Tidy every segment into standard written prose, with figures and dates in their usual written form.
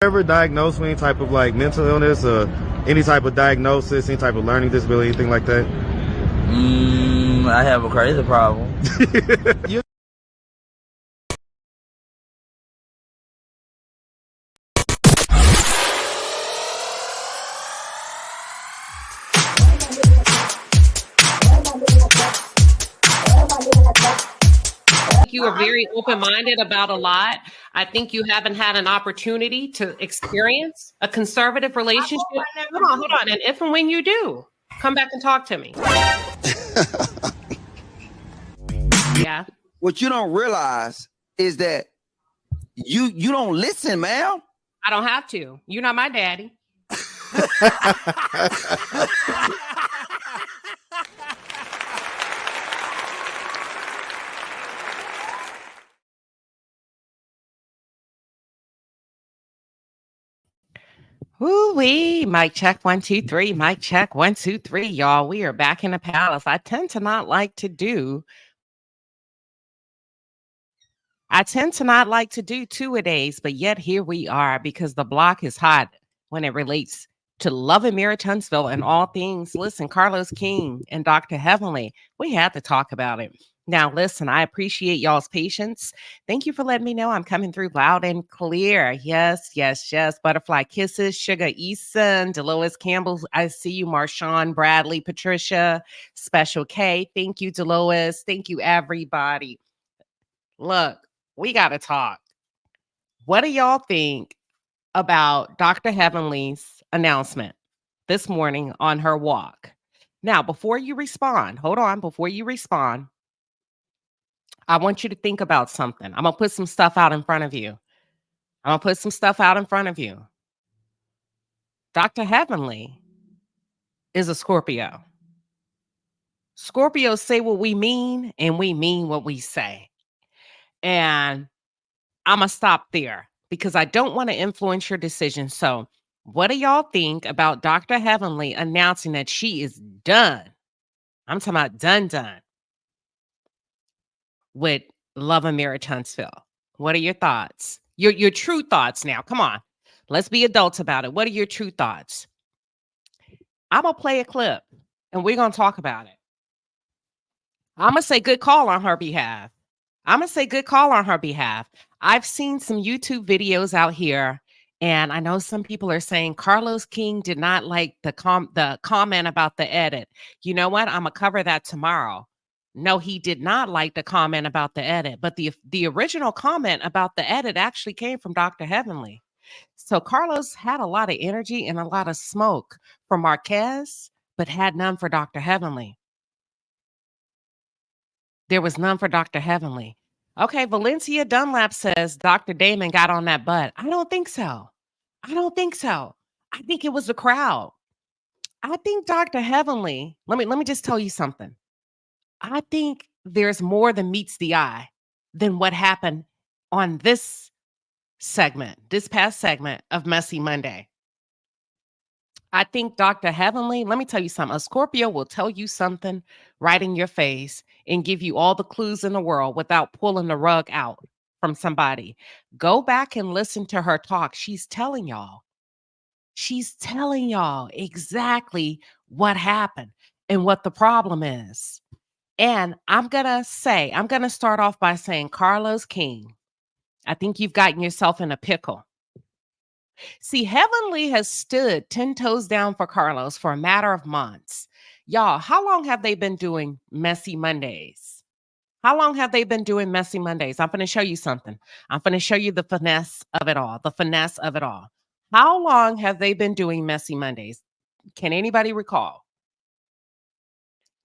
Ever diagnosed with any type of like mental illness or any type of diagnosis, any type of learning disability, anything like that? I have a crazy problem. You are very open-minded about a lot. I think you haven't had an opportunity to experience a conservative relationship. Hold on. And if and when you do, come back and talk to me. Yeah. What you don't realize is that you don't listen, man. I don't have to. You're not my daddy. Woo-wee. Mic check 1 2 3. Mic check 1 2 3. Y'all, we are back in the palace. I tend to not like to do 2-a-days, but yet here we are because the block is hot when it relates to Love and Mirror Huntsville and all things. Listen, Carlos King and Dr. Heavenly, we had to talk about it. Now, listen, I appreciate y'all's patience. Thank you for letting me know I'm coming through loud and clear. Yes. Butterfly Kisses, Sugar Eason, Delois Campbell. I see you, Marshawn, Bradley, Patricia, Special K. Thank you, Delois. Thank you, everybody. Look, we got to talk. What do y'all think about Dr. Heavenly's announcement this morning on her walk? Now, before you respond, I want you to think about something. I'm going to put some stuff out in front of you. Dr. Heavenly is a Scorpio. Scorpios say what we mean, and we mean what we say. And I'm going to stop there because I don't want to influence your decision. So what do y'all think about Dr. Heavenly announcing that she is done? I'm talking about done with Love and Mirror Huntsville. What are your thoughts? Your true thoughts now. Come on. Let's be adults about it. What are your true thoughts? I'm going to play a clip and we're going to talk about it. I'm going to say good call on her behalf. I've seen some YouTube videos out here, and I know some people are saying Carlos King did not like the comment about the edit. You know what? I'm going to cover that tomorrow. No, he did not like the comment about the edit, but the original comment about the edit actually came from Dr. Heavenly. So Carlos had a lot of energy and a lot of smoke for Marquez, but had none for Dr. Heavenly. There was none for Dr. Heavenly. Okay, Valencia Dunlap says Dr. Damon got on that butt. I don't think so. I think it was the crowd. I think Dr. Heavenly, let me just tell you something. I think there's more than meets the eye than what happened on this past segment of Messy Monday. I think Dr. Heavenly, let me tell you something. A Scorpio will tell you something right in your face and give you all the clues in the world without pulling the rug out from somebody. Go back and listen to her talk. She's telling y'all exactly what happened and what the problem is. And I'm going to start off by saying, Carlos King, I think you've gotten yourself in a pickle. See, Heavenly has stood 10 toes down for Carlos for a matter of months. Y'all, how long have they been doing Messy Mondays? I'm going to show you something. I'm going to show you the finesse of it all. How long have they been doing Messy Mondays? Can anybody recall?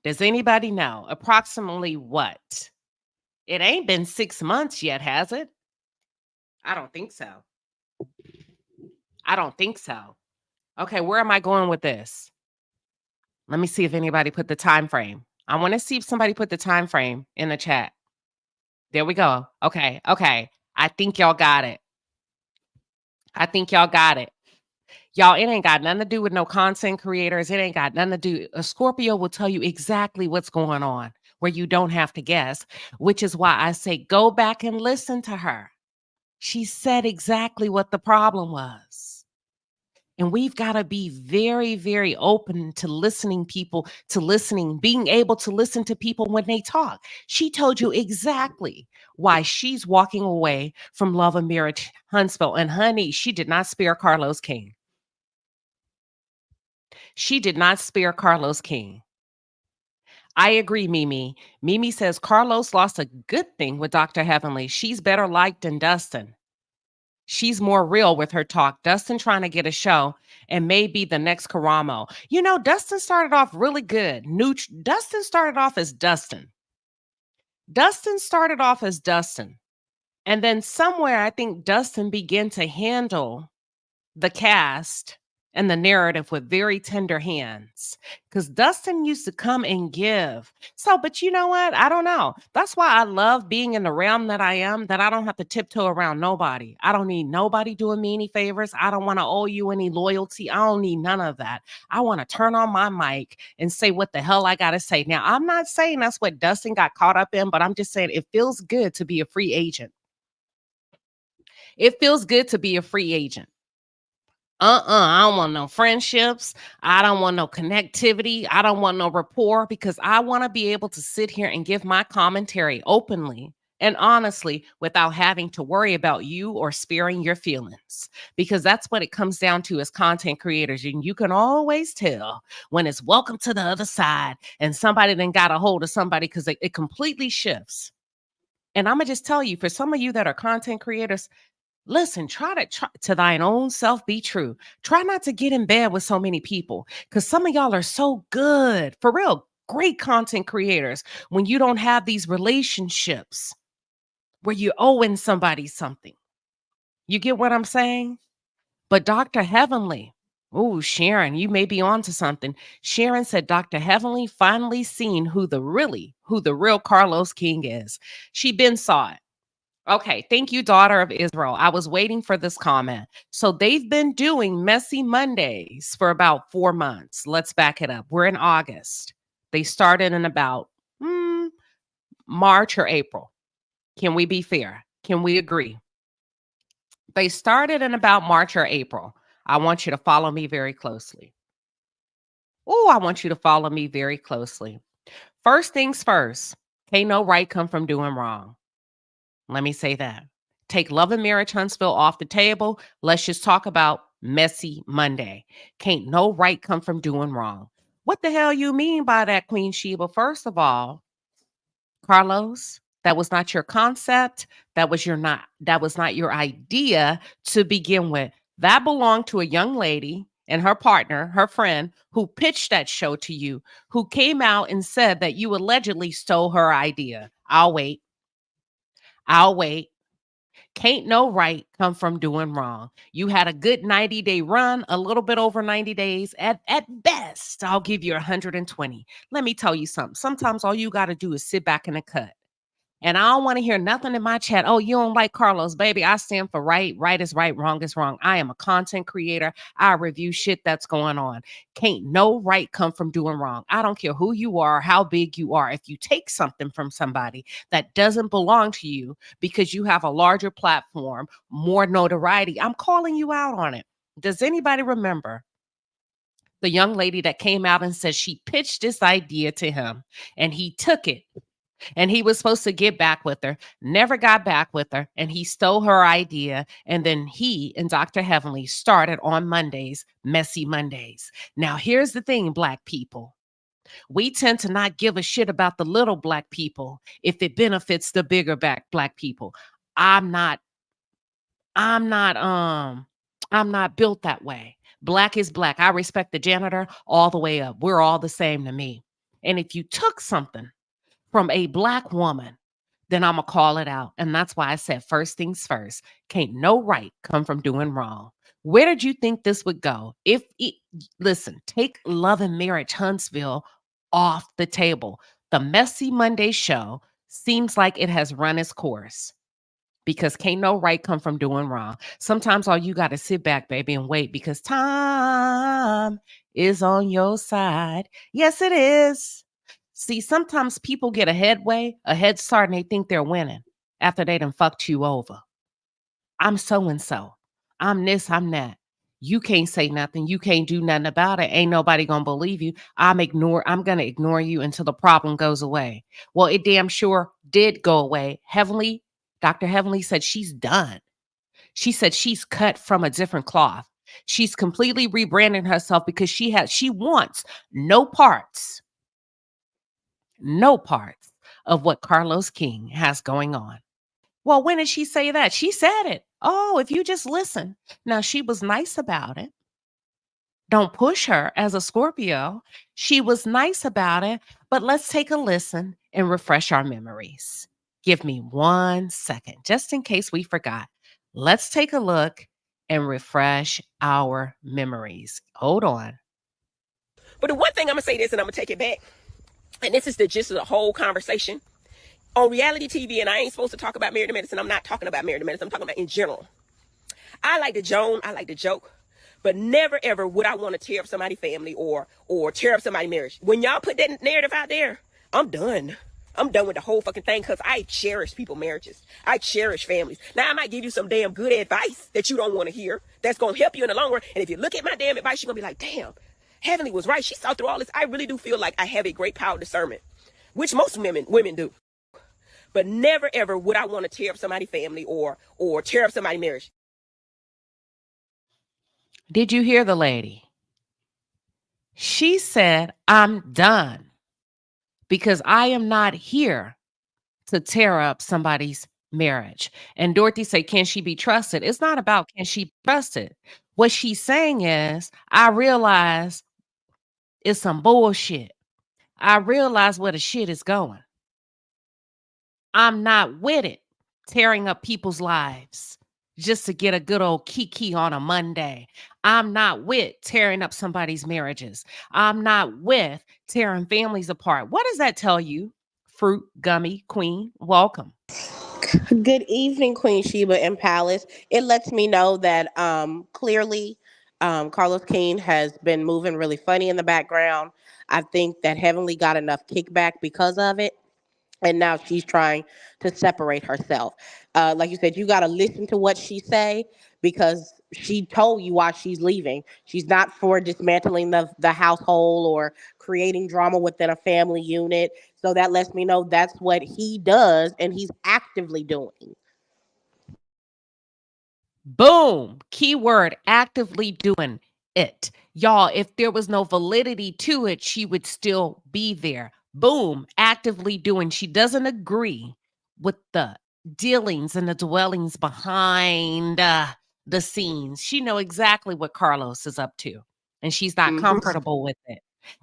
Does anybody know? Approximately what? It ain't been 6 months yet, has it? I don't think so. Okay, where am I going with this? Let me see if anybody put the time frame. I want to see if somebody put the time frame in the chat. There we go. Okay. I think y'all got it. Y'all, it ain't got nothing to do with no content creators. It ain't got nothing to do. A Scorpio will tell you exactly what's going on where you don't have to guess, which is why I say go back and listen to her. She said exactly what the problem was. And we've got to be very, very open to listening being able to listen to people when they talk. She told you exactly why she's walking away from Love and Marriage Huntsville. And honey, she did not spare Carlos King. She did not spare Carlos King. I agree, Mimi. Mimi says Carlos lost a good thing with Dr. Heavenly. She's better liked than Dustin. She's more real with her talk. Dustin trying to get a show and maybe the next Karamo. You know, Dustin started off really good. Dustin started off as Dustin. Dustin started off as Dustin. And then somewhere I think Dustin began to handle the cast and the narrative with very tender hands, because Dustin used to come and give. So, but you know what? I don't know. That's why I love being in the realm that I am, that I don't have to tiptoe around nobody. I don't need nobody doing me any favors. I don't want to owe you any loyalty. I don't need none of that. I want to turn on my mic and say what the hell I got to say. Now, I'm not saying that's what Dustin got caught up in, but I'm just saying it feels good to be a free agent. It feels good to be a free agent. I don't want no friendships. I don't want no connectivity. I don't want no rapport, because I want to be able to sit here and give my commentary openly and honestly without having to worry about you or sparing your feelings, because that's what it comes down to as content creators. And you can always tell when it's welcome to the other side and somebody then got a hold of somebody, because it completely shifts. And I'm going to just tell you, for some of you that are content creators, listen, try to thine own self be true. Try not to get in bed with so many people, because some of y'all are so good, for real, great content creators, when you don't have these relationships where you're owing somebody something. You get what I'm saying? But Dr. Heavenly, oh, Sharon, you may be onto something. Sharon said Dr. Heavenly finally seen who the real Carlos King is. She been saw it. Okay, thank you, daughter of Israel. I was waiting for this comment. So they've been doing Messy Mondays for about 4 months. Let's back it up. We're in August. They started in about March or April. Can we be fair? Can we agree? They started in about March or April. I want you to follow me very closely. Oh, I want you to follow me very closely. First things first, can't no right come from doing wrong. Let me say that. Take Love and Marriage Huntsville off the table. Let's just talk about Messy Monday. Can't no right come from doing wrong. What the hell you mean by that, Queen Sheba? First of all, Carlos, that was not your concept. That was not your idea to begin with. That belonged to a young lady and her partner, her friend, who pitched that show to you, who came out and said that you allegedly stole her idea. I'll wait. Can't no right come from doing wrong. You had a good 90-day run, a little bit over 90 days. At best, I'll give you 120. Let me tell you something. Sometimes all you got to do is sit back in the cut. And I don't want to hear nothing in my chat. Oh, you don't like Carlos, baby. I stand for right. Right is right. Wrong is wrong. I am a content creator. I review shit that's going on. Can't no right come from doing wrong. I don't care who you are, how big you are. If you take something from somebody that doesn't belong to you because you have a larger platform, more notoriety, I'm calling you out on it. Does anybody remember the young lady that came out and said she pitched this idea to him and he took it? And he was supposed to get back with her, never got back with her, and he stole her idea. And then he and Dr. Heavenly started on Mondays, Messy Mondays. Now, here's the thing, Black people. We tend to not give a shit about the little Black people if it benefits the bigger Black people. I'm not built that way. Black is Black. I respect the janitor all the way up. We're all the same to me. And if you took something from a Black woman, then I'm going to call it out. And that's why I said first things first. Can't no right come from doing wrong. Where did you think this would go? Listen, take Love and Marriage Huntsville off the table. The Messy Monday show seems like it has run its course, because can't no right come from doing wrong. Sometimes all you got to sit back, baby, and wait, because time is on your side. Yes, it is. See, sometimes people get a head start, and they think they're winning after they done fucked you over. I'm so-and-so. I'm this, I'm that. You can't say nothing. You can't do nothing about it. Ain't nobody gonna believe you. I'm gonna ignore you until the problem goes away. Well, it damn sure did go away. Dr. Heavenly said she's done. She said she's cut from a different cloth. She's completely rebranding herself because she wants no parts of what Carlos King has going on. Well, when did she say that? She said it. Oh, if you just listen. Now, she was nice about it. Don't push her as a Scorpio. She was nice about it, but let's take a listen and refresh our memories. Give me 1 second, just in case we forgot. Let's take a look and refresh our memories. Hold on. But the one thing I'm going to say this, and I'm going to take it back, and this is the gist of the whole conversation. On reality TV, and I ain't supposed to talk about Married to Medicine. I'm not talking about Married to Medicine. I'm talking about in general. I like to joke. I like to joke. But never, ever would I want to tear up somebody's family or tear up somebody's marriage. When y'all put that narrative out there, I'm done. I'm done with the whole fucking thing because I cherish people's marriages. I cherish families. Now, I might give you some damn good advice that you don't want to hear that's going to help you in the long run. And if you look at my damn advice, you're going to be like, damn, Heavenly was right. She saw through all this. I really do feel like I have a great power of discernment, which most women do. But never, ever would I want to tear up somebody's family or tear up somebody's marriage. Did you hear the lady? She said, I'm done because I am not here to tear up somebody's marriage. And Dorothy said, can she be trusted? It's not about can she be trusted. What she's saying is, I realize it's some bullshit. I realize where the shit is going. I'm not with it, tearing up people's lives just to get a good old kiki on a Monday. I'm not with tearing up somebody's marriages. I'm not with tearing families apart. What does that tell you, Fruit Gummy Queen? Welcome. Good evening, Queen Sheba and Palace. It lets me know that clearly Carlos King has been moving really funny in the background. I think that Heavenly got enough kickback because of it. And now she's trying to separate herself. Like you said, you got to listen to what she say because she told you why she's leaving. She's not for dismantling the household or creating drama within a family unit. So that lets me know that's what he does and he's actively doing. Boom. Keyword actively doing it. Y'all, if there was no validity to it, she would still be there. Boom. Actively doing. She doesn't agree with the dealings and the dwellings behind the scenes. She know exactly what Carlos is up to, and she's not comfortable with it.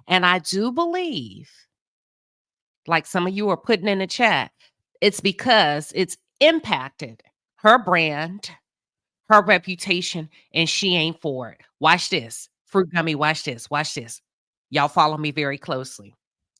And I do believe, like some of you are putting in the chat, it's because it's impacted her brand, her reputation, and she ain't for it. Watch this. Fruit Gummy, watch this. Watch this. Y'all follow me very closely.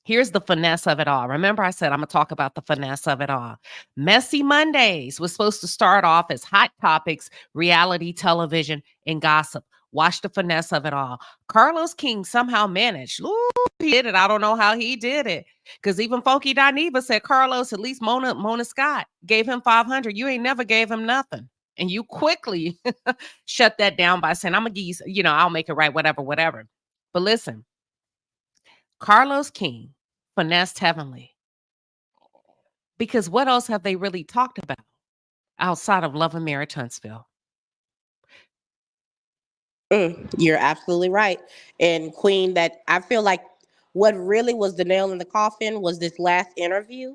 Here's the finesse of it all. Remember, I said I'm going to talk about the finesse of it all. Messy Mondays was supposed to start off as hot topics, reality television, and gossip. Watch the finesse of it all. Carlos King somehow managed. Ooh, he did it. I don't know how he did it. Because even Funky Dineva said, Carlos, at least Mona Scott gave him 500. You ain't never gave him nothing. And you quickly shut that down by saying, I'm going to give you, I'll make it right, whatever. But listen, Carlos King finessed Heavenly. Because what else have they really talked about outside of Love and Marriage Huntsville? You're absolutely right. And Queen, that I feel like what really was the nail in the coffin was this last interview.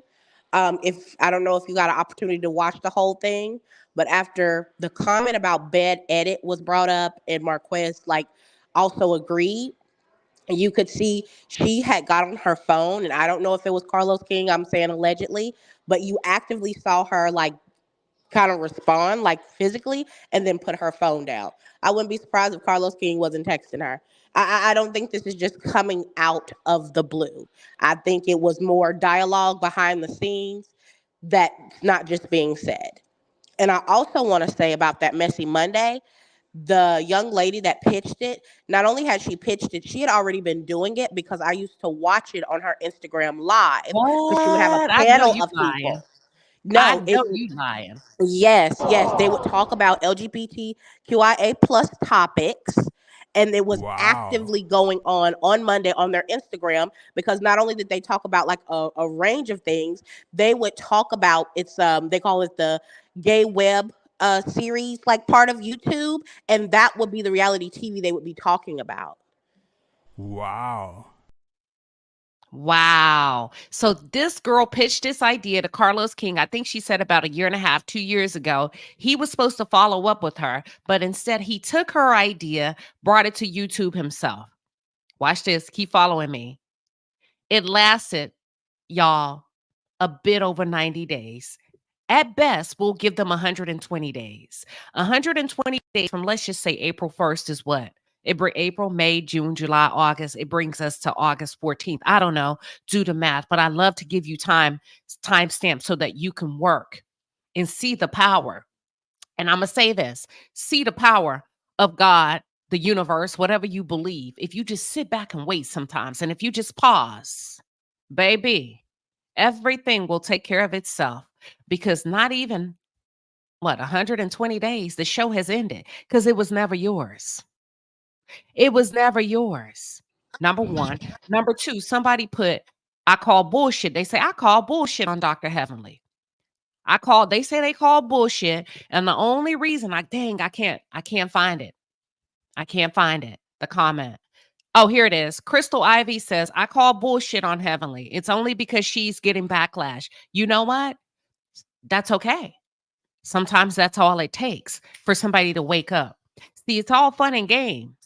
If I don't know if you got an opportunity to watch the whole thing, but after the comment about bad edit was brought up and Marquez also agreed, you could see she had got on her phone, and I don't know if it was Carlos King, I'm saying allegedly, but you actively saw her kind of respond physically and then put her phone down. I wouldn't be surprised if Carlos King wasn't texting her. I don't think this is just coming out of the blue. I think it was more dialogue behind the scenes that's not just being said. And I also want to say about that Messy Monday, the young lady that pitched it, not only had she pitched it, she had already been doing it because I used to watch it on her Instagram live because she would have a What? I know panel you of lying. people. I No, know you lying. yes, yes. They would talk about LGBTQIA plus topics. And it was Wow. actively going on Monday on their Instagram, because not only did they talk about like a range of things, they would talk about they call it the gay web series, like part of YouTube, and that would be the reality TV they would be talking about. Wow. Wow. So this girl pitched this idea to Carlos King. I think she said about a year and a half, 2 years ago. He was supposed to follow up with her, but instead he took her idea, brought it to YouTube himself. Watch this. Keep following me. It lasted, y'all, a bit over 90 days. At best, we'll give them 120 days. 120 days from, let's just say, April 1st is what? April, May, June, July, August. It brings us to August 14th. I don't know. Do the math, but I love to give you time stamps so that you can work and see the power. And I'm going to say this, see the power of God, the universe, whatever you believe. If you just sit back and wait sometimes, and if you just pause, baby, everything will take care of itself, because not even 120 days, the show has ended, because it was never yours. It was never yours. Number one. Number two, somebody put, I call bullshit. They say, I call bullshit on Dr. Heavenly. They say they call bullshit. And the only reason I can't find it. I can't find it. The comment. Oh, here it is. Crystal Ivy says, I call bullshit on Heavenly. It's only because she's getting backlash. You know what? That's okay. Sometimes that's all it takes for somebody to wake up. See, it's all fun and games.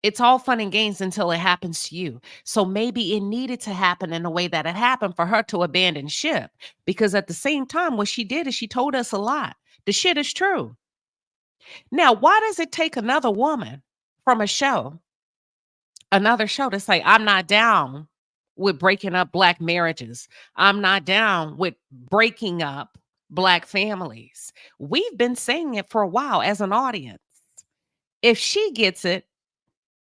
It's all fun and games until it happens to you. So maybe it needed to happen in a way that it happened for her to abandon ship. Because at the same time, what she did is she told us a lot. The shit is true. Now, why does it take another woman from another show to say, I'm not down with breaking up Black marriages. I'm not down with breaking up Black families. We've been saying it for a while as an audience. If she gets it,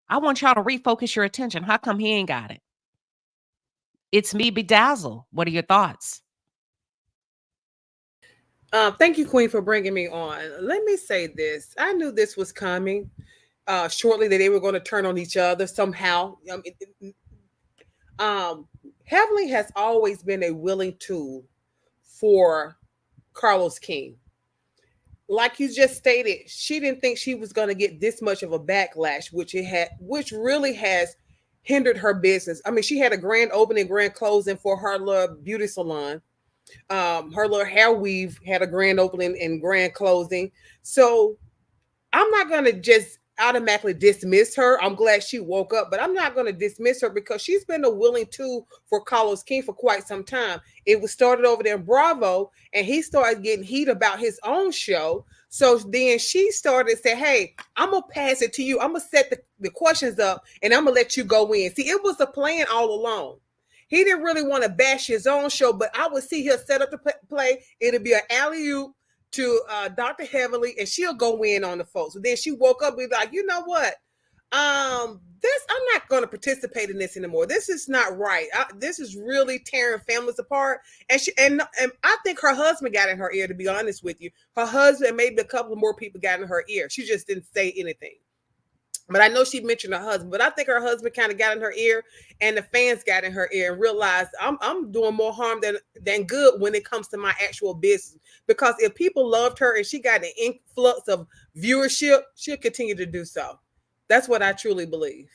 I want y'all to refocus your attention. How come he ain't got it? It's me, Bedazzle. What are your thoughts? Thank you, Queen, for bringing me on. Let me say this. I knew this was coming shortly, that they were going to turn on each other somehow. Heavenly has always been a willing tool for Carlos King. Like you just stated, she didn't think she was going to get this much of a backlash, which really has hindered her business. I mean, she had a grand opening, grand closing for her little beauty salon. Her little hair weave had a grand opening and grand closing. So I'm not going to just automatically dismiss her. I'm glad she woke up, but I'm not going to dismiss her, because she's been a willing tool for Carlos King for quite some time. It was started over there in Bravo, and he started getting heat about his own show. So then she started to say, hey, I'm going to pass it to you. I'm going to set the questions up, and I'm going to let you go in. See, it was a plan all along. He didn't really want to bash his own show, but I would see her set up the play. It'll be an alley-oop to Dr. Heavenly, and she'll go in on the folks. So then she woke up and be like, you know what? I'm not going to participate in this anymore. This is not right. This is really tearing families apart. And I think her husband got in her ear, to be honest with you. Her husband and maybe a couple of more people got in her ear. She just didn't say anything. But I know she mentioned her husband, but I think her husband kind of got in her ear, and the fans got in her ear and realized I'm doing more harm than good when it comes to my actual business. Because if people loved her and she got an influx of viewership, she'll continue to do so. That's what I truly believe.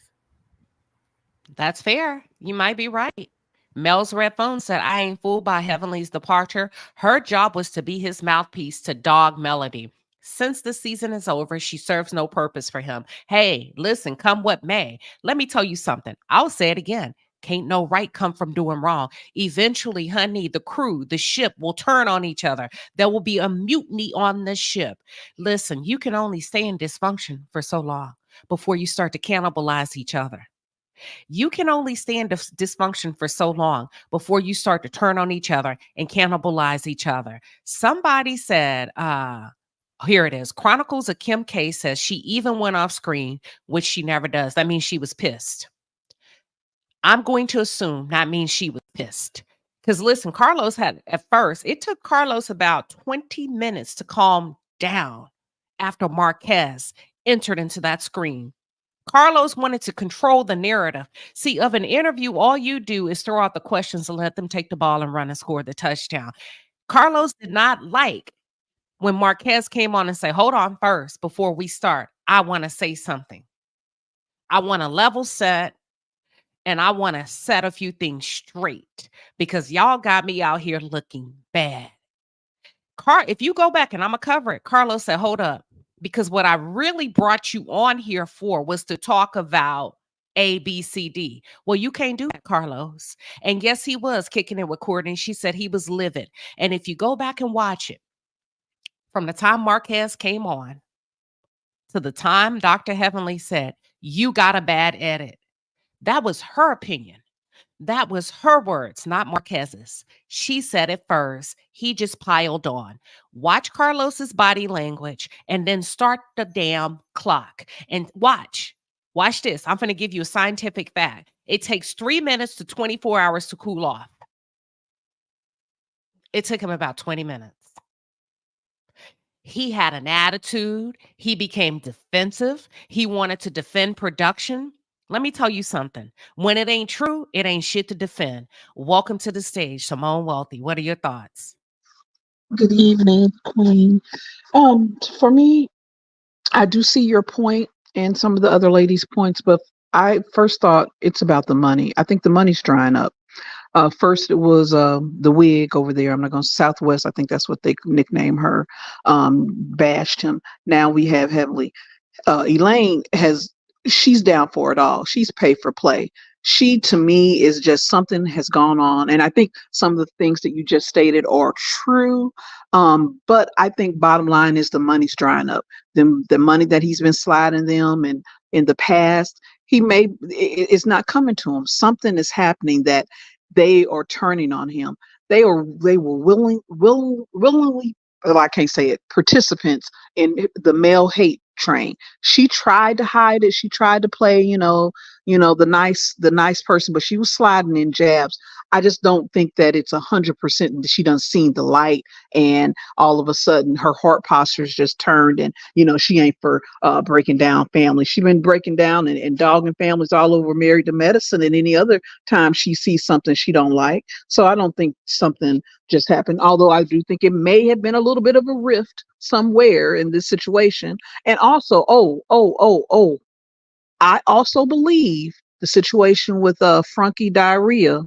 That's fair. You might be right. Mel's Red Phone said, I ain't fooled by Heavenly's departure. Her job was to be his mouthpiece to dog Melody. Since the season is over, she serves no purpose for him. Hey, listen, come what may. Let me tell you something. I'll say it again. Can't no right come from doing wrong. Eventually, honey, the crew, the ship will turn on each other. There will be a mutiny on the ship. Listen, you can only stay in dysfunction for so long before you start to cannibalize each other. You can only stay in dysfunction for so long before you start to turn on each other and cannibalize each other. Somebody said, here it is. Chronicles of Kim K says she even went off screen, which she never does. That means she was pissed. I'm going to assume that means she was pissed. Because listen, Carlos had at first, it took Carlos about 20 minutes to calm down after Marquez entered into that screen. Carlos wanted to control the narrative. See, of an interview, all you do is throw out the questions and let them take the ball and run and score the touchdown. Carlos did not like when Marquez came on and say, hold on first before we start. I want to say something. I want to level set and I want to set a few things straight because y'all got me out here looking bad. If you go back and I'm going to cover it, Carlos said, hold up. Because what I really brought you on here for was to talk about A, B, C, D. Well, you can't do that, Carlos. And yes, he was kicking it with Courtney. She said he was livid. And if you go back and watch it, from the time Marquez came on to the time Dr. Heavenly said, you got a bad edit. That was her opinion. That was her words, not Marquez's. She said it first. He just piled on. Watch Carlos's body language and then start the damn clock. And watch this. I'm going to give you a scientific fact. It takes 3 minutes to 24 hours to cool off. It took him about 20 minutes. He had an attitude. He became defensive. He wanted to defend production. Let me tell you something. When it ain't true, it ain't shit to defend. Welcome to the stage, Simone Wealthy. What are your thoughts? Good evening, Queen. For me, I do see your point and some of the other ladies' points, but I first thought it's about the money. I think the money's drying up. First, it was the wig over there. I'm not going to Southwest. I think that's what they nicknamed her. Bashed him. Now we have Heavily. Elaine she's down for it all. She's paid for play. She, to me, is just something has gone on. And I think some of the things that you just stated are true. But I think bottom line is the money's drying up. The money that he's been sliding them and in the past, it's not coming to him. Something is happening that they are turning on him. They were willingly, well, I can't say it, participants in the male hate train. She tried to hide it. She tried to play, the nice person, but she was sliding in jabs. I just don't think that it's 100% that she done seen the light and all of a sudden her heart posture's just turned and, she ain't for breaking down family. She been breaking down and dogging families all over Married to Medicine and any other time she sees something she don't like. So I don't think something just happened, although I do think it may have been a little bit of a rift somewhere in this situation. And also, I also believe the situation with Frankie Diarrhea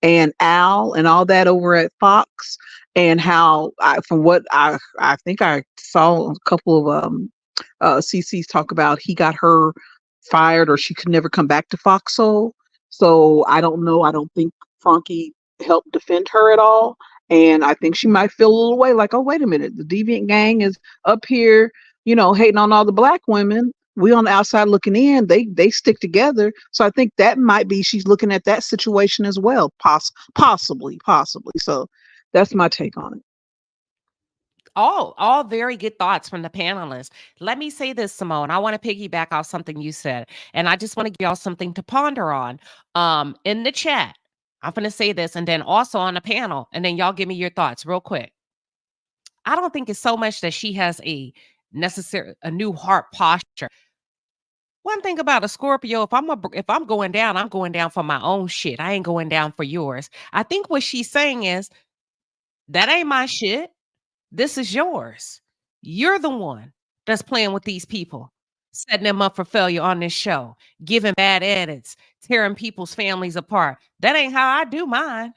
and Al and all that over at Fox, and how from what I think I saw a couple of CCs talk about, he got her fired or she could never come back to Foxhole. So I don't know. I don't think Frankie helped defend her at all. And I think she might feel a little way like, oh, wait a minute, the deviant gang is up here, hating on all the black women. We on the outside looking in, they stick together. So I think that might be, she's looking at that situation as well. Possibly. So that's my take on it. All very good thoughts from the panelists. Let me say this, Simone. I want to piggyback off something you said, and I just want to give y'all something to ponder on. In the chat, I'm going to say this, and then also on the panel, and then y'all give me your thoughts real quick. I don't think it's so much that she has a new heart posture. One thing about a Scorpio, if I'm going down, I'm going down for my own shit. I ain't going down for yours. I think what she's saying is, that ain't my shit. This is yours. You're the one that's playing with these people, setting them up for failure on this show, giving bad edits, tearing people's families apart. That ain't how I do mine.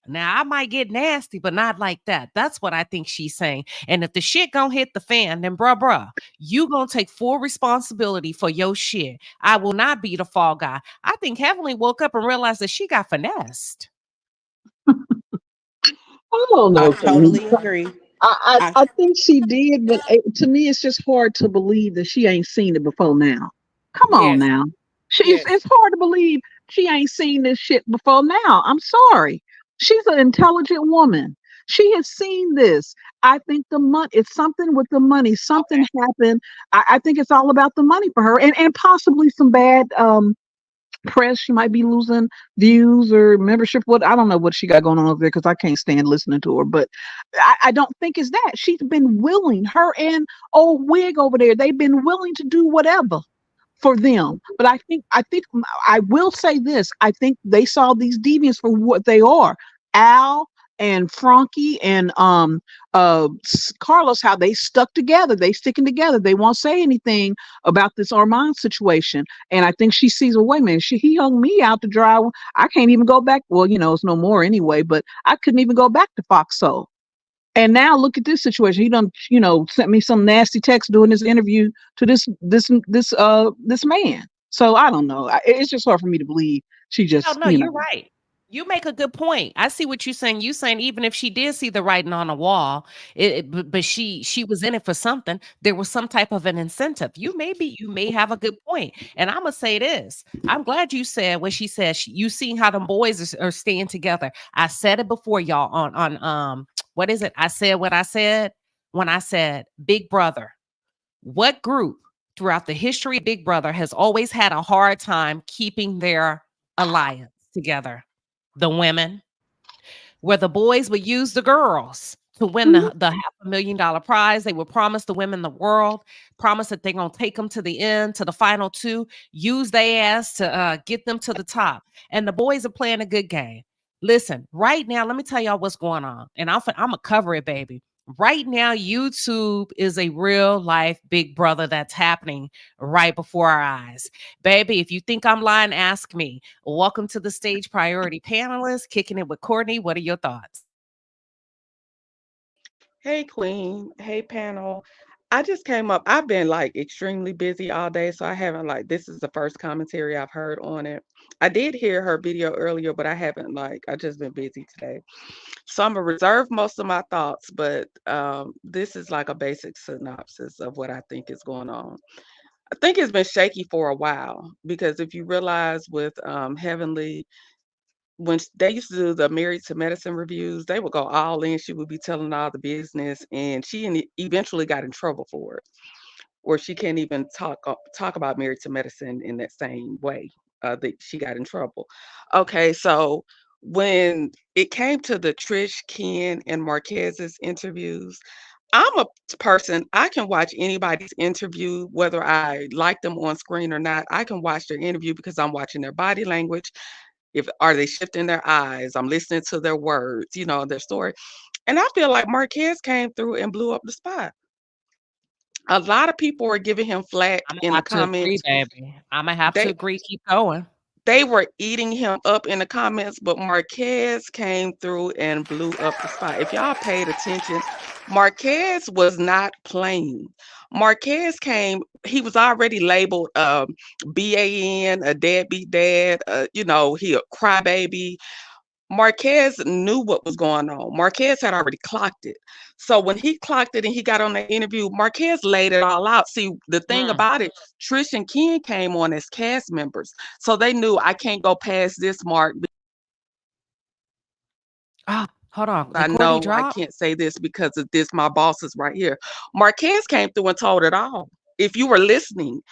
Now, I might get nasty, but not like that. That's what I think she's saying. And if the shit gonna hit the fan, then bruh, you gonna take full responsibility for your shit. I will not be the fall guy. I think Heavenly woke up and realized that she got finessed. I don't know. I totally agree. I think she did, but to me, it's just hard to believe that she ain't seen it before now. Come on now. It's hard to believe she ain't seen this shit before now. I'm sorry. She's an intelligent woman. She has seen this. I think the money, it's something with the money. Something happened. I think it's all about the money for her and possibly some bad press. She might be losing views or membership. What, I don't know what she got going on over there because I can't stand listening to her. But I don't think it's that. She's been willing. Her and old Wig over there, they've been willing to do whatever for them. But I think I will say this. I think they saw these deviants for what they are. Al and Frankie and Carlos, how they stuck together. They sticking together. They won't say anything about this Armand situation. And I think she sees, well, wait a minute, he hung me out to dry. I can't even go back. Well, it's no more anyway, but I couldn't even go back to Fox Soul. And now look at this situation. He done, sent me some nasty text doing this interview to this man. So I don't know. It's just hard for me to believe she just, No, you're right. You make a good point. I see what you're saying. You saying even if she did see the writing on the wall, but she was in it for something. There was some type of an incentive. You may have a good point. And I'm gonna say this. I'm glad you said what she said. You seen how them boys are staying together. I said it before, y'all. On what is it? I said what I said when I said Big Brother. What group throughout the history of Big Brother has always had a hard time keeping their alliance together? The women, where the boys would use the girls to win the $500,000 prize. They would promise the women the world, promise that they're going to take them to the end, to the final two, use their ass to get them to the top. And the boys are playing a good game. Listen, right now, let me tell y'all what's going on. And I'm going to cover it, baby. Right now, YouTube is a real life Big Brother that's happening right before our eyes. Baby, if you think I'm lying, ask me. Welcome to the stage, priority panelists, kicking it with Courtney. What are your thoughts? Hey, Queen. Hey, panel. I just came up. I've been like extremely busy all day, so I haven't this is the first commentary I've heard on it. I did hear her video earlier, but I haven't I just been busy today. So I'm gonna reserve most of my thoughts, but this is like a basic synopsis of what I think is going on. I think it's been shaky for a while because if you realize with Heavenly, when they used to do the Married to Medicine reviews, they would go all in. She would be telling all the business, and eventually got in trouble for it, or she can't even talk about Married to Medicine in that same way. That she got in trouble. Okay, so when it came to the Trish, Ken, and Marquez's interviews, I'm a person, I can watch anybody's interview, whether I like them on screen or not. I can watch their interview because I'm watching their body language. Are they shifting their eyes? I'm listening to their words, their story. And I feel like Marquez came through and blew up the spot. A lot of people are giving him flack I'm in gonna the have to agree, comments. baby. I'm gonna have to They agree. Keep going. they were eating him up in the comments, but Marquez came through and blew up the spot. If y'all paid attention, Marquez was not playing. Marquez came, he was already labeled BAN, a deadbeat dad, he a crybaby. Marquez knew what was going on. Marquez had already clocked it. So when he clocked it and he got on the interview, Marquez laid it all out. See, the thing about it, Trish and Ken came on as cast members. So they knew I can't go past this mark. Hold on. I know I can't say this because of this. My boss is right here. Marquez came through and told it all. If you were listening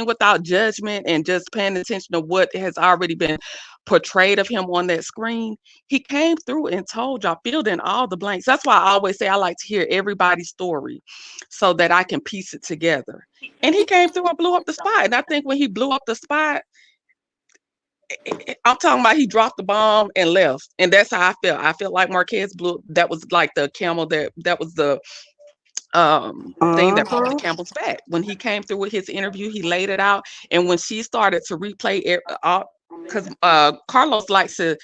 without judgment and just paying attention to what has already been portrayed of him on that screen, he came through and told y'all, filled in all the blanks. That's why I always say I like to hear everybody's story so that I can piece it together. And he came through and blew up the spot. And I think when he blew up the spot, I'm talking about he dropped the bomb and left. And that's how I felt. I felt like Marquez blew. That was like the camel that was the thing that broke the camel's back. When he came through with his interview, he laid it out. And when she started to replay because Carlos likes to,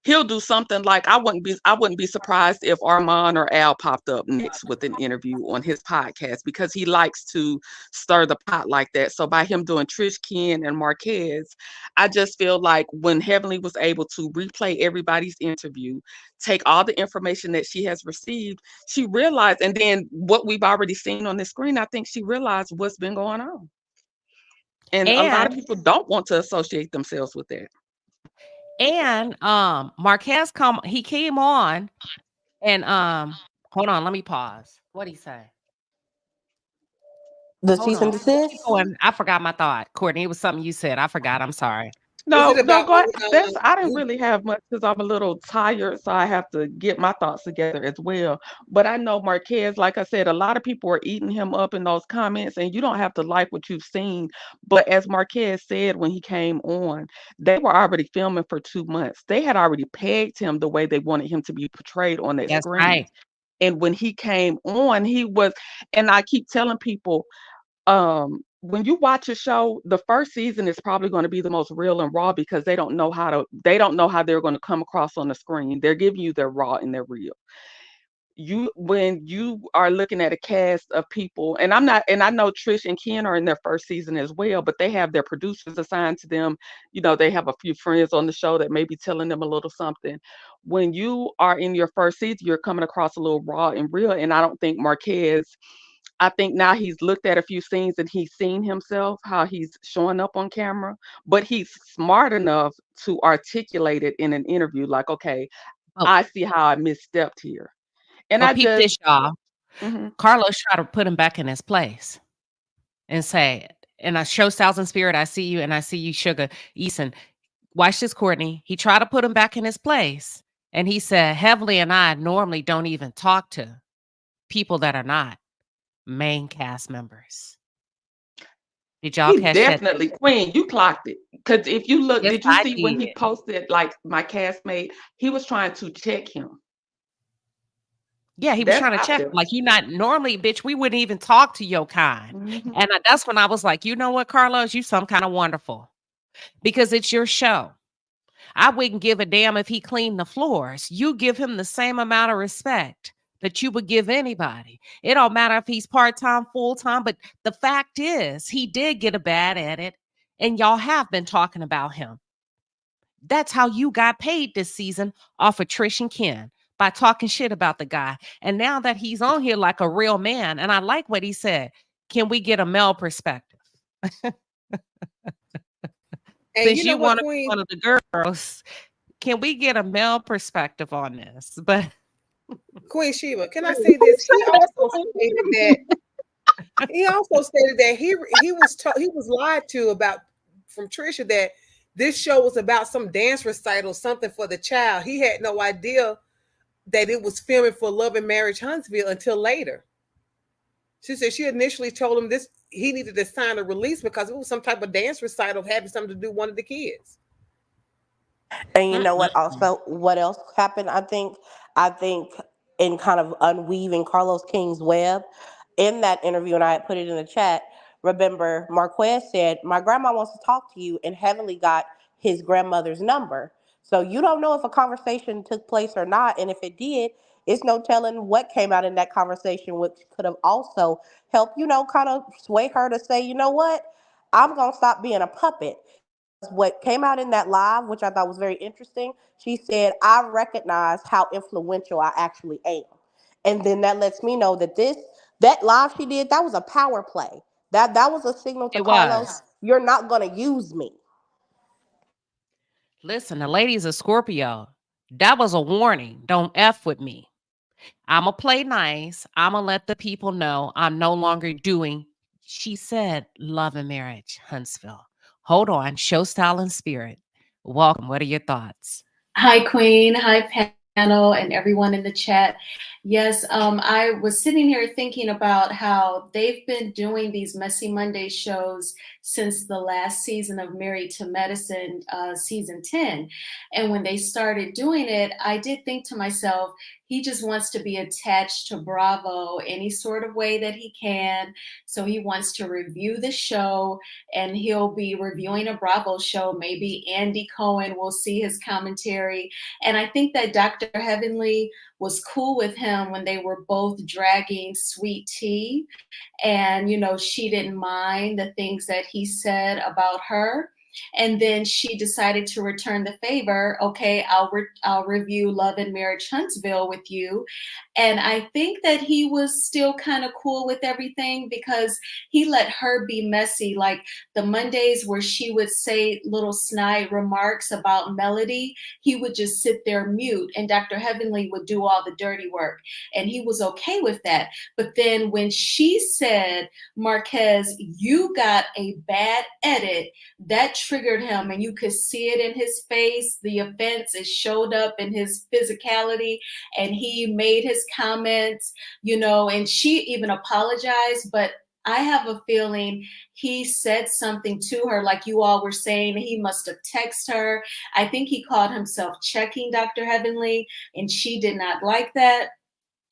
he'll do something like I wouldn't be surprised if Armand or Al popped up next with an interview on his podcast because he likes to stir the pot like that. So by him doing Trish, Ken, and Marquez, I just feel like when Heavenly was able to replay everybody's interview, take all the information that she has received, she realized, and then what we've already seen on the screen, I think she realized what's been going on. And a lot of people don't want to associate themselves with that. And Marquez he came on and hold on, let me pause. What'd he say? The cease and desist. I forgot my thought, Courtney. It was something you said. I forgot. I'm sorry. No, it no, about go ahead. only I didn't really have much because I'm a little tired, so I have to get my thoughts together as well. But I know Marquez, like I said, a lot of people are eating him up in those comments, and you don't have to like what you've seen. But as Marquez said when he came on, they were already filming for 2 months. They had already pegged him the way they wanted him to be portrayed on that That's screen. right. And when he came on, he was, and I keep telling people, when you watch a show, the first season is probably going to be the most real and raw because they don't know how they're going to come across on the screen. They're giving you their raw and their real. When you are looking at a cast of people, and I know Trish and Ken are in their first season as well, but they have their producers assigned to them. They have a few friends on the show that may be telling them a little something. When you are in your first season, you're coming across a little raw and real. And I don't think Marquez, I think now he's looked at a few scenes and he's seen himself, how he's showing up on camera, but he's smart enough to articulate it in an interview like, okay, Well, I see how I misstepped here. And well, I peep just, this, y'all. mhm. Carlos tried to put him back in his place and say, and I show Styles and Spirit, I see you, and I see you, Sugar Eason. Watch this, Courtney. He tried to put him back in his place. And he said, Heavenly and I normally don't even talk to people that are not main cast members. Did y'all He catch that? definitely, Queen, you clocked it. Because if you look, Yes, did you I see when did. he posted, like, my castmate, he was trying to check him. Yeah, he was That's trying to out check him. there. Like, you not normally, bitch, we wouldn't even talk to your kind. Mhm. And that's when I was like, you know what, Carlos, you some kind of wonderful because it's your show. I wouldn't give a damn if he cleaned the floors. You give him the same amount of respect that you would give anybody. It don't matter if he's part-time, full-time, but the fact is he did get a bad edit and y'all have been talking about him. That's how you got paid this season off of Trish and Ken by talking shit about the guy. And now that he's on here like a real man, and I like what he said, can we get a male perspective? And Since you know you what, want to be Queen? one of the girls, can we get a male perspective on this? But Queen Sheba, can I say this? He also stated that he was lied to about from Trisha that this show was about some dance recital, something for the child. He had no idea that it was filming for Love and Marriage Huntsville until later. She said she initially told him this he needed to sign a release because it was some type of dance recital having something to do with one of the kids. And you know what also what else happened? I think in kind of unweaving Carlos King's web, in that interview, and I had put it in the chat, remember Marquez said, my grandma wants to talk to you, and Heavenly got his grandmother's number. So you don't know if a conversation took place or not, and if it did, it's no telling what came out in that conversation, which could have also helped, kind of sway her to say, you know what, I'm gonna stop being a puppet. What came out in that live, which I thought was very interesting, she said, I recognize how influential I actually am. And then that lets me know that that live she did, that was a power play. That was a signal to it Carlos, was. you're not gonna use me. Listen, the lady's a Scorpio. That was a warning. Don't F with me. I'm going to play nice. I'm going to let the people know I'm no longer doing, she said, Love and Marriage, Huntsville. Hold on. Show Style and Spirit. Welcome. What are your thoughts? Hi, Queen. Hi, panel, and everyone in the chat. Yes, I was sitting here thinking about how they've been doing these Messy Monday shows since the last season of Married to Medicine, season 10. And when they started doing it, I did think to myself, he just wants to be attached to Bravo any sort of way that he can. So he wants to review the show, and he'll be reviewing a Bravo show. Maybe Andy Cohen will see his commentary. And I think that Dr. Heavenly was cool with him when they were both dragging Sweet Tea. And, she didn't mind the things that he said about her. And then she decided to return the favor. Okay, I'll review Love and Marriage Huntsville with you. And I think that he was still kind of cool with everything because he let her be messy. Like the Mondays where she would say little snide remarks about Melody, he would just sit there mute, and Dr. Heavenly would do all the dirty work. And he was okay with that. But then when she said, Marquez, you got a bad edit, that triggered him, and you could see it in his face. The offense, it showed up in his physicality, and he made his comments, you know, and she even apologized, but I have a feeling he said something to her, like you all were saying. He must have texted her. I think he called himself checking Dr. Heavenly, and she did not like that.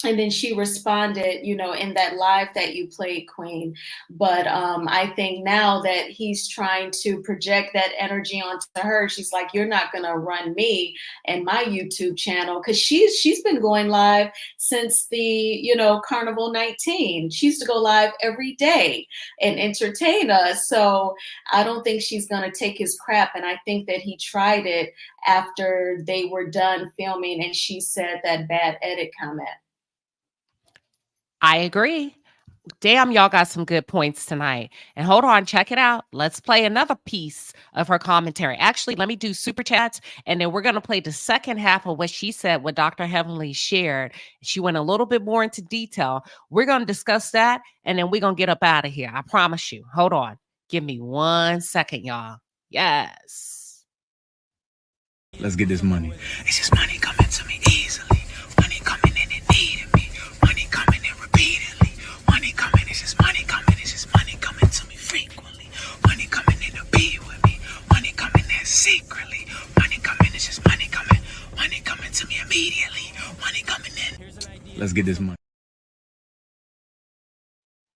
And then she responded, you know, in that live that you played, Queen. But I think now that he's trying to project that energy onto her, she's like, you're not going to run me and my YouTube channel. Because she's been going live since the, you know, Carnival 19. She used to go live every day and entertain us. So I don't think she's going to take his crap. And I think that he tried it after they were done filming and she said that bad edit comment. I agree. Damn, y'all got some good points tonight. And hold on, check it out. Let's play another piece of her commentary. Actually, let me do super chats, and then we're going to play the second half of what she said, what Dr. Heavenly shared. She went a little bit more into detail. We're going to discuss that, and then we're going to get up out of here. I promise you. Hold on. Give me 1 second, y'all. Yes. Let's get this money. It's just money coming to me easily. Money coming in and needing me. Money coming in repeatedly. Money coming, it's just money coming. It's just money coming to me frequently. Money coming in to be with me. Money coming in secretly. Money coming, it's just money coming. Money coming to me immediately. Money coming in. Let's get this money.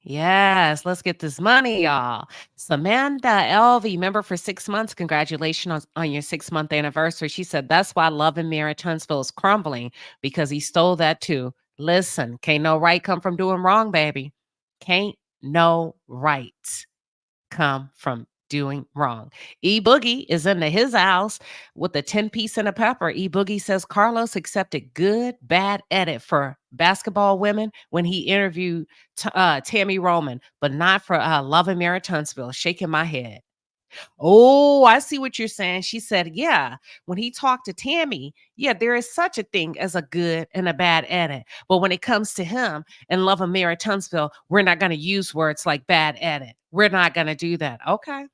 Yes, let's get this money, y'all. Samantha LV, member for 6 months. Congratulations on your 6-month anniversary. She said, that's why Love and Marriage Huntsville is crumbling, because he stole that too. Listen, can't no right come from doing wrong, baby. Can't no right come from doing wrong. E Boogie is into his house with a 10-piece and a pepper. E Boogie says Carlos accepted good, bad edit for basketball women when he interviewed Tammy Roman, but not for Love and Marriage Huntsville. Shaking my head. Oh, I see what you're saying. She said, yeah, when he talked to Tammy, yeah, there is such a thing as a good and a bad edit. But when it comes to him and Love and Marriage Huntsville, we're not going to use words like bad edit. We're not going to do that. Okay.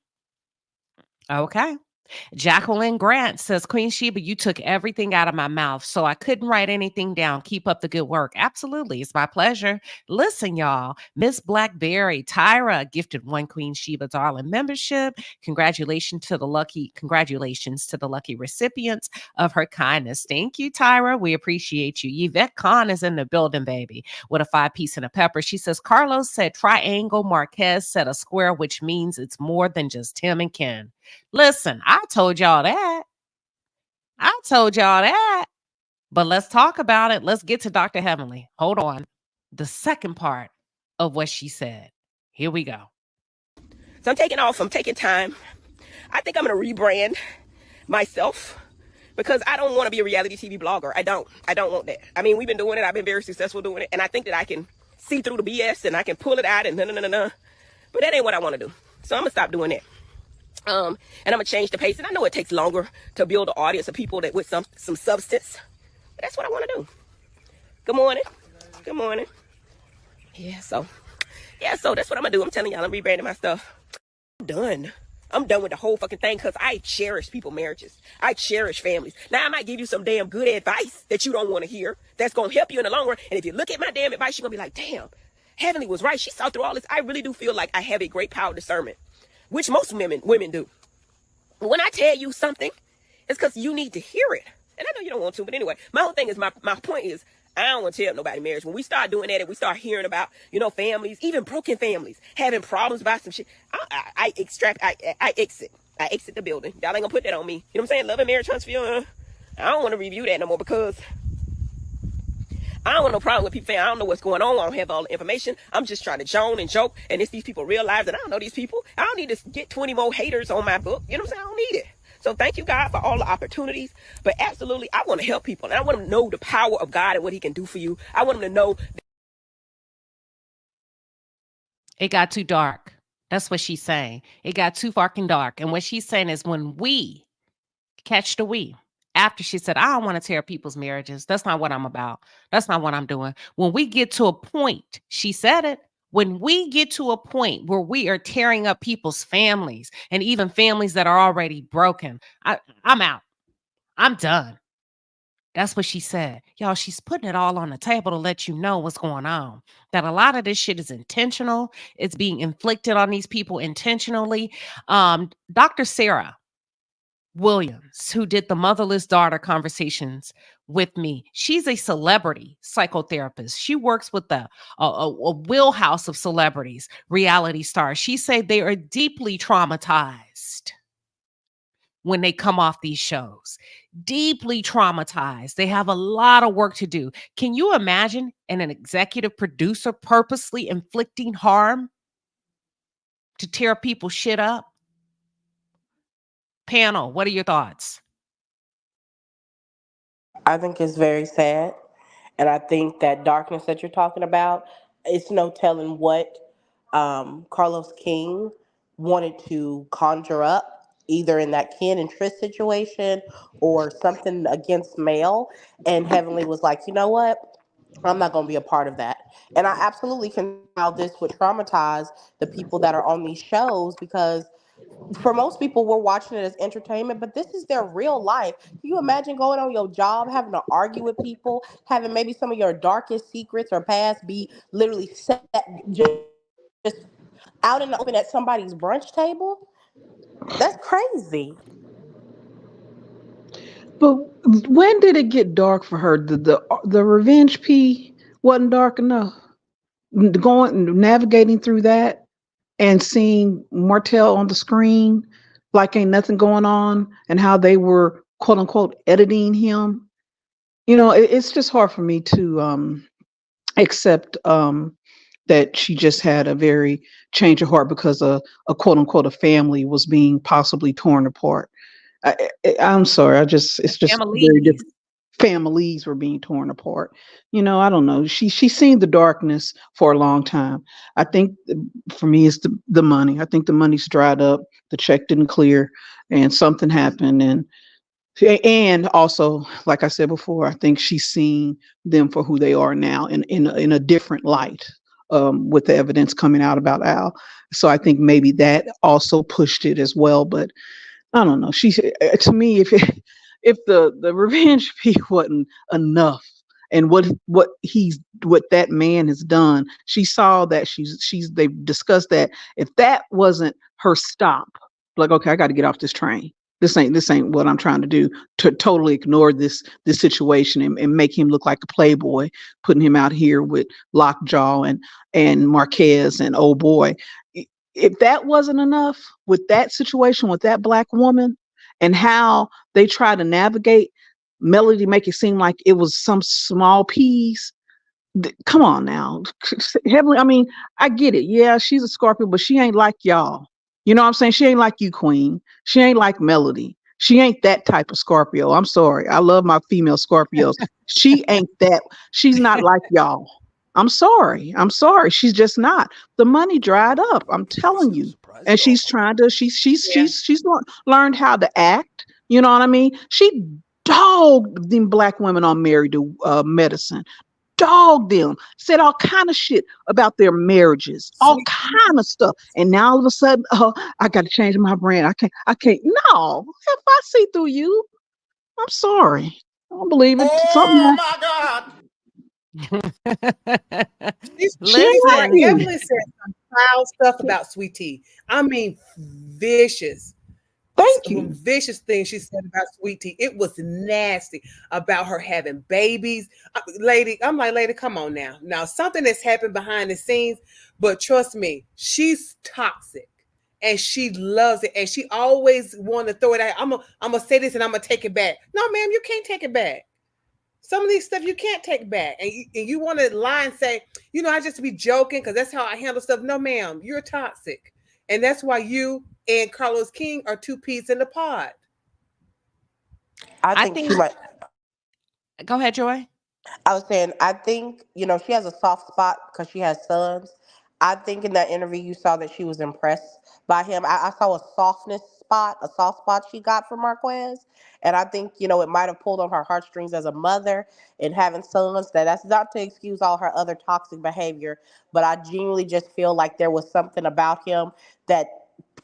Okay. Jacqueline Grant says, Queen Sheba, you took everything out of my mouth, so I couldn't write anything down. Keep up the good work. Absolutely. It's my pleasure. Listen, y'all. Miss Blackberry, Tyra gifted 1 Queen Sheba Darling membership. Congratulations to the lucky recipients of her kindness. Thank you, Tyra. We appreciate you. Yvette Khan is in the building, baby, with a 5-piece and a pepper. She says, Carlos said triangle, Marquez said a square, which means it's more than just him and Ken. Listen, I told y'all that. But let's talk about it. Let's get to Dr. Heavenly. Hold on. The second part of what she said. Here we go. So I'm taking off. I'm taking time. I think I'm going to rebrand myself because I don't want to be a reality TV blogger. I don't want that. I mean, we've been doing it. I've been very successful doing it. And I think that I can see through the BS and I can pull it out and no. But that ain't what I want to do. So I'm going to stop doing that. And I'm gonna change the pace, and I know it takes longer to build an audience of people that with some substance, but that's what I want to do. Good morning. Yeah, so that's what I'm gonna do. I'm telling y'all, I'm rebranding my stuff. I'm done with the whole fucking thing because I cherish people's marriages. I cherish families. Now I might give you some damn good advice that you don't want to hear. That's gonna help you in the long run. And if you look at my damn advice, you're gonna be like, damn, Heavenly was right. She saw through all this. I really do feel like I have a great power of discernment, which most women do. When I tell you something, it's because you need to hear it. And I know you don't want to, but anyway, my whole thing is, my point is, I don't want to tell nobody marriage. When we start doing that and we start hearing about, families, even broken families, having problems about some shit, I exit. I exit the building. Y'all ain't gonna put that on me. You know what I'm saying? Love and Marriage Huntsville. I don't want to review that no more because I don't want no problem with people saying I don't know what's going on. I don't have all the information. I'm just trying to joke, and it's these people realize that I don't know these people. I don't need to get 20 more haters on my book. You know what I'm saying? I don't need it. So thank you, God, for all the opportunities. But absolutely, I want to help people. And I want them to know the power of God and what he can do for you. I want them to know. It got too dark. That's what she's saying. It got too fucking dark. And what she's saying is when we catch the we. After she said, I don't want to tear people's marriages. That's not what I'm about. That's not what I'm doing. When we get to a point, she said it, When we get to a point where we are tearing up people's families and even families that are already broken, I'm out. I'm done. That's what she said. Y'all, she's putting it all on the table to let you know what's going on. That a lot of this shit is intentional. It's being inflicted on these people intentionally. Dr. Sarah Williams, who did the motherless daughter conversations with me, she's a celebrity psychotherapist. She works with a wheelhouse of celebrities, reality stars. She said they are deeply traumatized when they come off these shows. Deeply traumatized. They have a lot of work to do. Can you imagine an executive producer purposely inflicting harm to tear people's shit up? Panel, what are your thoughts? I think it's very sad. And I think that darkness that you're talking about, it's no telling what Carlos King wanted to conjure up, either in that Ken and Trish situation or something against Mel. And Heavenly was like, you know what? I'm not going to be a part of that. And I absolutely can see how this would traumatize the people that are on these shows, because for most people, we're watching it as entertainment, but this is their real life. Can you imagine going on your job, having to argue with people, having maybe some of your darkest secrets or past be literally set just out in the open at somebody's brunch table? That's crazy. But when did it get dark for her? The revenge P wasn't dark enough. Going navigating through that and seeing Martell on the screen like ain't nothing going on, and how they were quote unquote editing him. It's just hard for me to accept that she just had a very change of heart because a quote unquote a family was being possibly torn apart. I'm sorry. It's just very Families. different. Families were being torn apart. I don't know. She's seen the darkness for a long time. I think for me, it's the money. I think the money's dried up. The check didn't clear, and something happened. And also, like I said before, I think she's seen them for who they are now, in a different light, with the evidence coming out about Al. So I think maybe that also pushed it as well. But I don't know. To me, if the revenge piece wasn't enough, and what that man has done, she saw that they've discussed that if that wasn't her stop, like, okay, I got to get off this train. This ain't what I'm trying to do. To totally ignore this situation, and make him look like a playboy, putting him out here with Lockjaw and Marquez and old boy. If that wasn't enough with that situation with that black woman, and how they try to navigate Melody, make it seem like it was some small piece. Come on now. Heavenly, I mean, I get it. Yeah, she's a Scorpio, but she ain't like y'all. You know what I'm saying? She ain't like you, Queen. She ain't like Melody. She ain't that type of Scorpio. I'm sorry. I love my female Scorpios. She ain't that. She's not like y'all. I'm sorry. I'm sorry. She's just not. The money dried up. I'm telling you. And she's trying to. She's learned how to act. You know what I mean? She dogged them black women on Married to Medicine. Dogged them. Said all kind of shit about their marriages. All kind of stuff. And now all of a sudden, oh, I got to change my brand. I can't. No. If I see through you, I'm sorry. I don't believe it. Oh my God. She ain't like Listen, you. Evelyn said some foul stuff about Sweet Tea. I mean, vicious. Thank Some you. vicious things she said about Sweet Tea. It was nasty about her having babies. Lady, I'm like, lady, come on now. Now, something that's happened behind the scenes, but trust me, she's toxic. And she loves it. And she always want to throw it out. I'm gonna say this and I'm gonna take it back. No, ma'am, you can't take it back. Some of these stuff you can't take back. And you want to lie and say, I just be joking because that's how I handle stuff. No, ma'am, you're toxic. And that's why you and Carlos King are two peas in the pod. I I think she think, might. go ahead, Joy. I was saying, I think, she has a soft spot because she has sons. I think in that interview you saw that she was impressed by him. I saw a softness spot, a soft spot she got from Marquez. And I think, it might have pulled on her heartstrings as a mother and having sons. That's not to excuse all her other toxic behavior, but I genuinely just feel like there was something about him that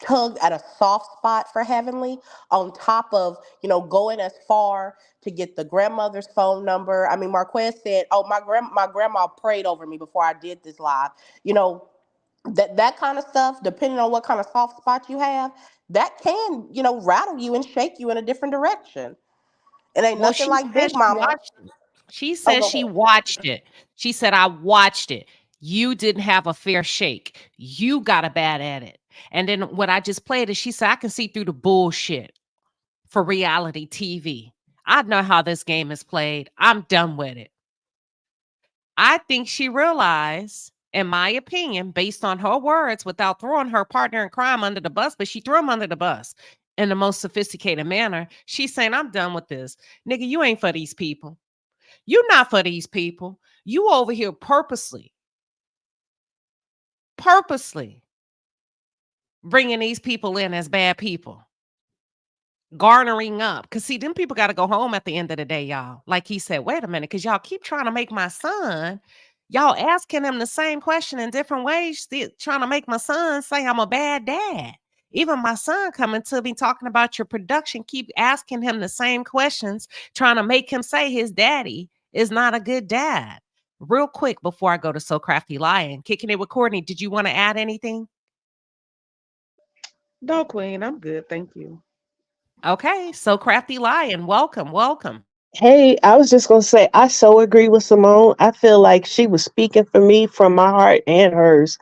tugged at a soft spot for Heavenly, on top of, going as far to get the grandmother's phone number. I mean, Marquez said, "Oh, my grandma prayed over me before I did this live." That kind of stuff, depending on what kind of soft spot you have, that can, rattle you and shake you in a different direction. It ain't Well, nothing she like said Big she Mama. watched it. She Oh, said go she ahead. watched it. She said, I watched it. You didn't have a fair shake. You got a bad at it. And then what I just played is she said, I can see through the bullshit for reality TV. I know how this game is played. I'm done with it. I think she realized, in my opinion, based on her words, without throwing her partner in crime under the bus, but she threw him under the bus in the most sophisticated manner. She's saying, I'm done with this. Nigga, you ain't for these people. You're not for these people. You over here purposely bringing these people in as bad people, garnering up. Because, see, them people got to go home at the end of the day, y'all. Like he said, wait a minute, because y'all keep trying to make my son, y'all asking him the same question in different ways, still trying to make my son say I'm a bad dad. Even my son coming to me talking about your production, keep asking him the same questions, trying to make him say his daddy is not a good dad. Real quick before I go to So Crafty Lion, kicking it with Courtney, did you want to add anything? No, Queen, I'm good. Thank you. Okay, So Crafty Lion, welcome, welcome. Hey, I was just going to say, I so agree with Simone. I feel like she was speaking for me from my heart and hers.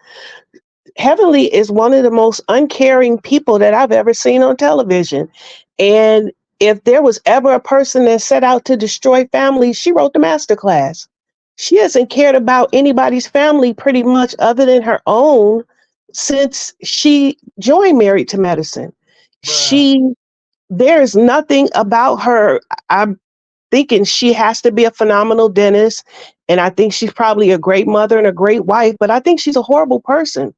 Heavenly is one of the most uncaring people that I've ever seen on television. And if there was ever a person that set out to destroy families, she wrote the masterclass. She hasn't cared about anybody's family pretty much other than her own since she joined Married to Medicine. There's nothing about her. I'm thinking she has to be a phenomenal dentist. And I think she's probably a great mother and a great wife, but I think she's a horrible person.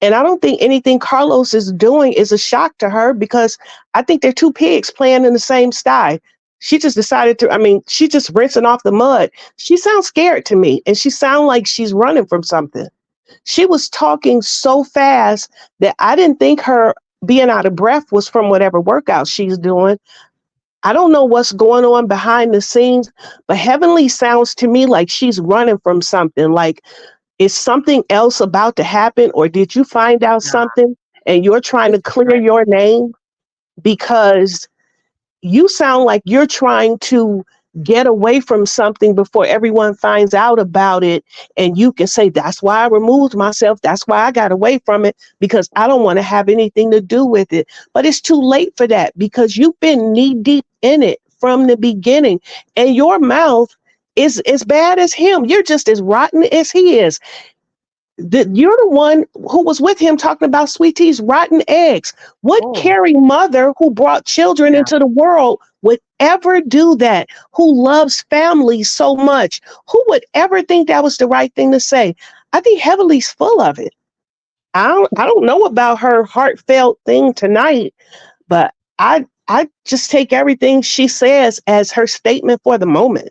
And I don't think anything Carlos is doing is a shock to her because I think they're two pigs playing in the same sty. She just decided to, she's just rinsing off the mud. She sounds scared to me and she sounds like she's running from something. She was talking so fast that I didn't think her being out of breath was from whatever workout she's doing. I don't know what's going on behind the scenes, but Heavenly sounds to me like she's running from something. Like, is something else about to happen, or did you find out something and you're trying to clear your name? Because you sound like you're trying to get away from something before everyone finds out about it. And you can say, that's why I removed myself. That's why I got away from it, because I don't want to have anything to do with it. But it's too late for that because you've been knee deep in it from the beginning. And your mouth is as bad as him. You're just as rotten as he is. You're the one who was with him talking about Sweet Tea's rotten eggs. What caring mother who brought children into the world would ever do that? Who loves family so much? Who would ever think that was the right thing to say? I think Heavenly's full of it. I don't know about her heartfelt thing tonight, but I just take everything she says as her statement for the moment.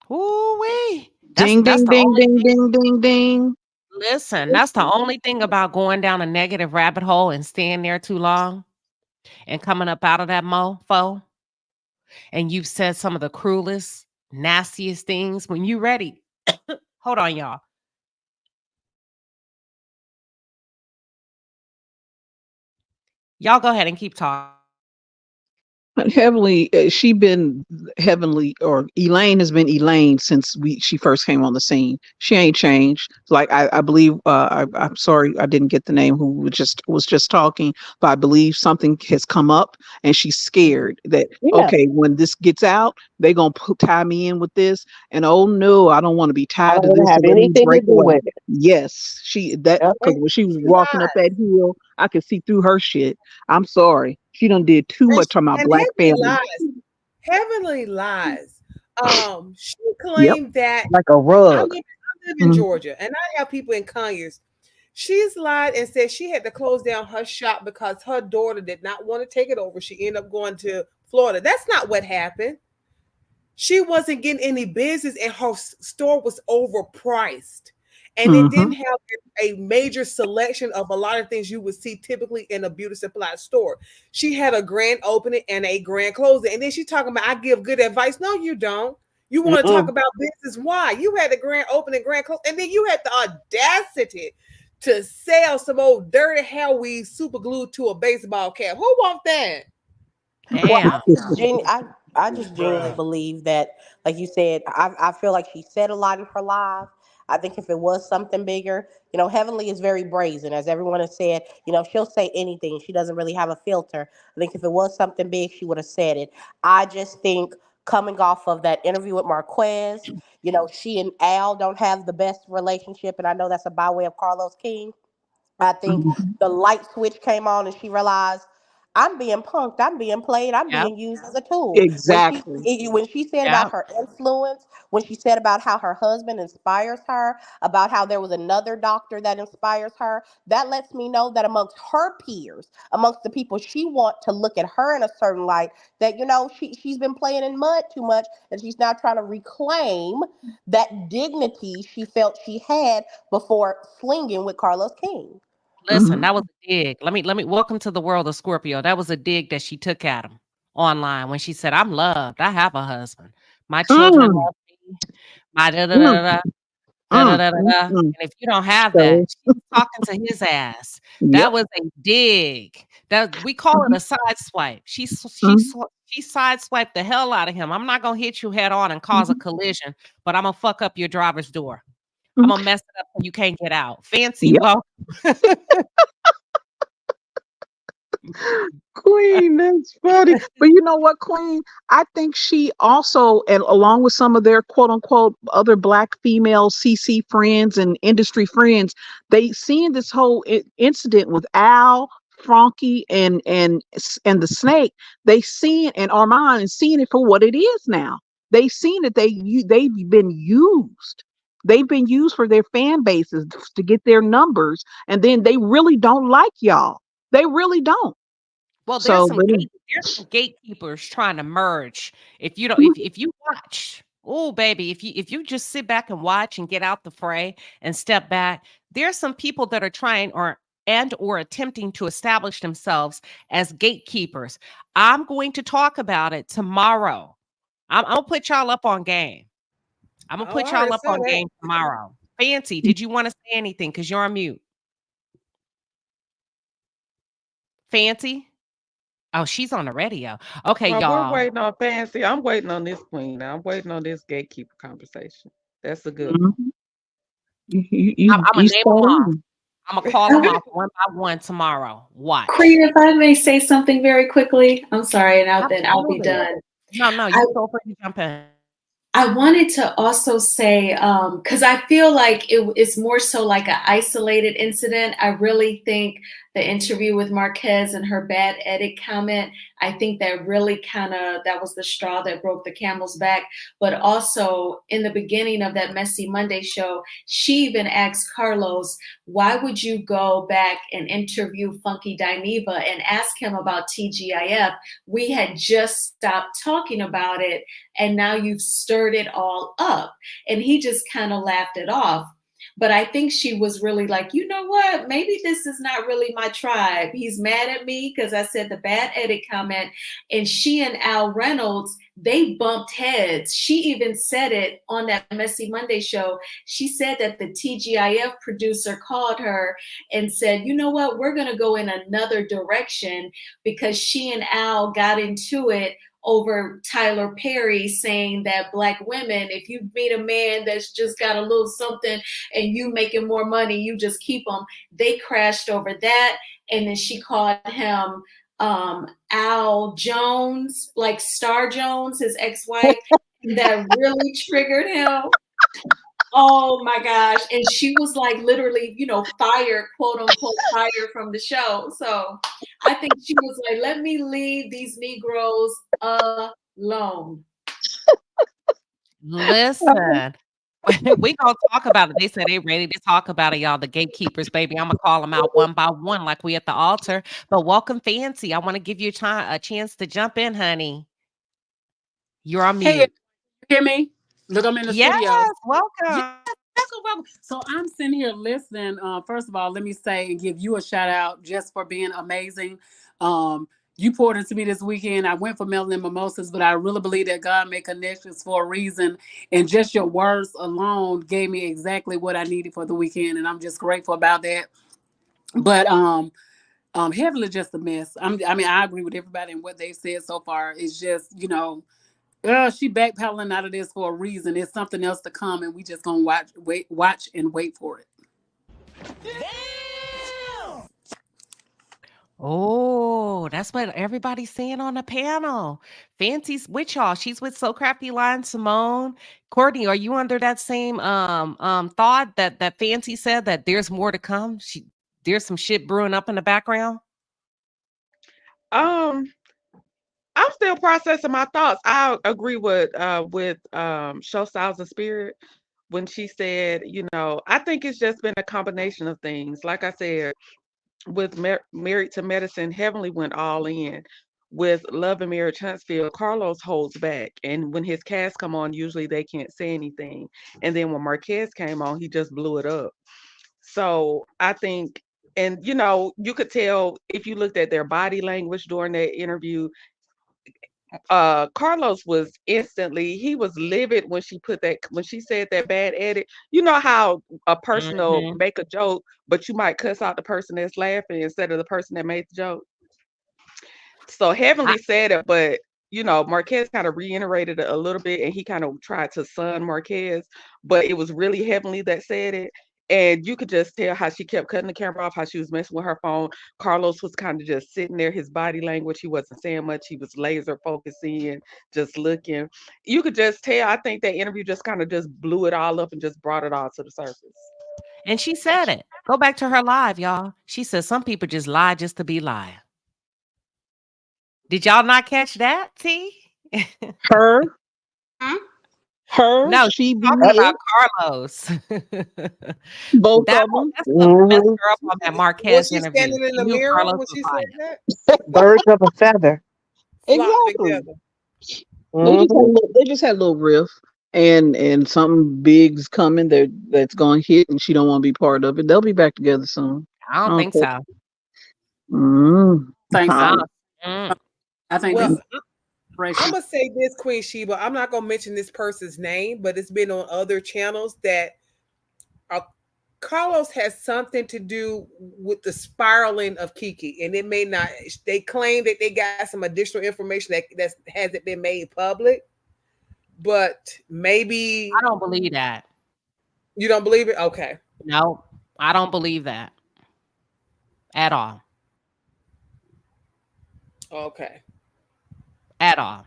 Ooh-wee. Ding, That's ding, the ding, only ding, thing. ding, ding, ding. Listen, that's the only thing about going down a negative rabbit hole and staying there too long and coming up out of that mofo. And you've said some of the cruelest, nastiest things. When you ready, hold on, y'all. Y'all go ahead and keep talking. Heavenly, she been Heavenly, or Elaine has been Elaine since she first came on the scene. She ain't changed. Like I believe, I'm sorry I didn't get the name who was just talking, but I believe something has come up and she's scared that okay, when this gets out, they gonna tie me in with this, and oh no, I don't want to be I tied don't to want this. to So have let me anything to break do away. with it. Yes, because when she was walking up that hill, I could see through her shit. I'm sorry. She done did too much on my And black family. Heavenly lies. She Yep. claimed that Like a I rug. live in Georgia, and I have people in Conyers. She's lied and said she had to close down her shop because her daughter did not want to take it over. She ended up going to Florida. That's not what happened. She wasn't getting any business and her store was overpriced. And it didn't have a major selection of a lot of things you would see typically in a beauty supply store. She had a grand opening and a grand closing. And then she's talking about, I give good advice. No, you don't. You want to talk about business. Why? You had a grand opening, grand close, and then you had the audacity to sell some old dirty Halloween super glued to a baseball cap. Who want that? Damn. I just genuinely believe that, like you said, I feel like she said a lot in her live. I think if it was something bigger, Heavenly is very brazen, as everyone has said. She'll say anything. She doesn't really have a filter. I think if it was something big, she would have said it. I just think coming off of that interview with Marquez, she and Al don't have the best relationship, and I know that's a by way of Carlos King. I think the light switch came on and she realized I'm being punked, I'm being played, I'm Yep. being used as a tool. Exactly. When she said about Yep. her influence, when she said about how her husband inspires her, about how there was another doctor that inspires her, that lets me know that amongst her peers, amongst the people she want to look at her in a certain light, that she's been playing in mud too much and she's now trying to reclaim that dignity she felt she had before slinging with Carlos King. Listen, that was a dig. Let me welcome to the world of Scorpio. That was a dig that she took at him online when she said, I'm loved. I have a husband. My children love me. My da da da da da da da da da. And if you don't have that, So, she's talking to his ass. That yep. was a dig. That we call it a side swipe. She sideswiped the hell out of him. I'm not gonna hit you head on and cause a collision, but I'm gonna fuck up your driver's door. I'm gonna mess it up so you can't get out. Fancy, Yep. well. Queen, that's funny. But you know what, Queen? I think she also, and along with some of their quote unquote other black female CC friends and industry friends, they seen this whole incident with Al, Frankie, and the Snake. They seen, and Armand, and seen it for what it is now. They seen that they've been used. They've been used for their fan bases to get their numbers, and then they really don't like y'all. They really don't. Well, So, there's some gatekeepers trying to merge. If you don't, if you watch, oh baby, if you just sit back and watch and get out the fray and step back, there's some people that are trying or attempting to establish themselves as gatekeepers. I'm going to talk about it tomorrow. I'm gonna put y'all up on game. I'm gonna Oh, put I y'all already up saw on that. game tomorrow. Fancy, did you want to say anything? Because you're on mute. Fancy? Oh, she's on the radio. Okay, Well, we're y'all. waiting on Fancy. I'm waiting on this queen. I'm waiting on this gatekeeper conversation. That's a good one. mhm. You I'm gonna name them start off. eating. I'm gonna call them off one by one tomorrow. Watch. Queen, if I may say something very quickly, I'm sorry, and I'll be Absolutely. done. No, you feel free to jump in. I wanted to also say, because I feel like it's more so like an isolated incident. I really think the interview with Marquez and her bad edit comment, I think that really that was the straw that broke the camel's back. But also in the beginning of that Messy Monday show, she even asked Carlos, why would you go back and interview Funky Dineva and ask him about TGIF? We had just stopped talking about it, and now you've stirred it all up. And he just kind of laughed it off. But I think she was really like, you know what? Maybe this is not really my tribe. He's mad at me because I said the bad edit comment. And she and Al Reynolds, they bumped heads. She even said it on that Messy Monday show. She said that the TGIF producer called her and said, you know what? We're going to go in another direction, because she and Al got into it over Tyler Perry saying that Black women, if you meet a man that's just got a little something and you making more money, you just keep them. They crashed over that. And then she called him Al Jones, like Star Jones, his ex-wife. That really triggered him. Oh my gosh. And she was like literally, fired, quote unquote, fired from the show. So I think she was like, let me leave these Negroes alone. Listen. We gonna talk about it. They said they ready to talk about it, y'all. The gatekeepers, baby. I'm gonna call them out one by one, like we at the altar. But welcome, Fancy. I want to give you a chance to jump in, honey. You're on Hey, mute. hear me? Look, I'm in the Yes, studio. welcome. Welcome. So I'm sitting here listening. First of all, let me say and give you a shout out just for being amazing. You poured into me this weekend. I went for Melanin Mimosas, but I really believe that God made connections for a reason. And just your words alone gave me exactly what I needed for the weekend. And I'm just grateful about that. But Heavenly just a mess. I mean, I agree with everybody and what they've said so far. It's just, she backpedaling out of this for a reason. It's something else to come, and we just gonna watch and wait for it. Oh, that's what everybody's saying on the panel. Fancy's with y'all. She's with So Crafty Line Simone. Courtney, are you under that same thought that Fancy said that there's more to come? There's some shit brewing up in the background. I'm still processing my thoughts. I agree with Show Styles of Spirit when she said, I think it's just been a combination of things. Like I said, with Married to Medicine, Heavenly went all in. With Love and Marriage Huntsville, Carlos holds back. And when his cast come on, usually they can't say anything. And then when Marquez came on, he just blew it up. So I think, and you could tell if you looked at their body language during that interview, Carlos was he was livid when she said that bad edit. You know how a person will make a joke, but you might cuss out the person that's laughing instead of the person that made the joke. So Heavenly said it, but Marquez kind of reiterated it a little bit, and he kind of tried to sun Marquez, but it was really Heavenly that said it. And you could just tell how she kept cutting the camera off, how she was messing with her phone. Carlos was kind of just sitting there, his body language, he wasn't saying much. He was laser focusing, just looking. You could just tell. I think that interview just kind of just blew it all up and just brought it all to the surface. And she said it. Go back to her live, y'all. She said some people just lie just to be lying. Did y'all not catch that? T? Her. No, she be talking about Carlos. both That of them. that's what messed her up on that Marquez Was she interview. standing in the She knew mirror Carlos when was she lying. said that? Birds of a feather. Flock Exactly. together. They just had a little riff, and something big's coming that's going to hit, and she don't want to be part of it. They'll be back together soon. I don't think so. Thanks. I think Well, this I'm gonna say this, Queen Sheba. I'm not gonna mention this person's name, but it's been on other channels that Carlos has something to do with the spiraling of Kiki, and it may not. They claim that they got some additional information that hasn't been made public, but maybe I don't believe that. You don't believe it? Okay. No, I don't believe that at all. Okay. At all.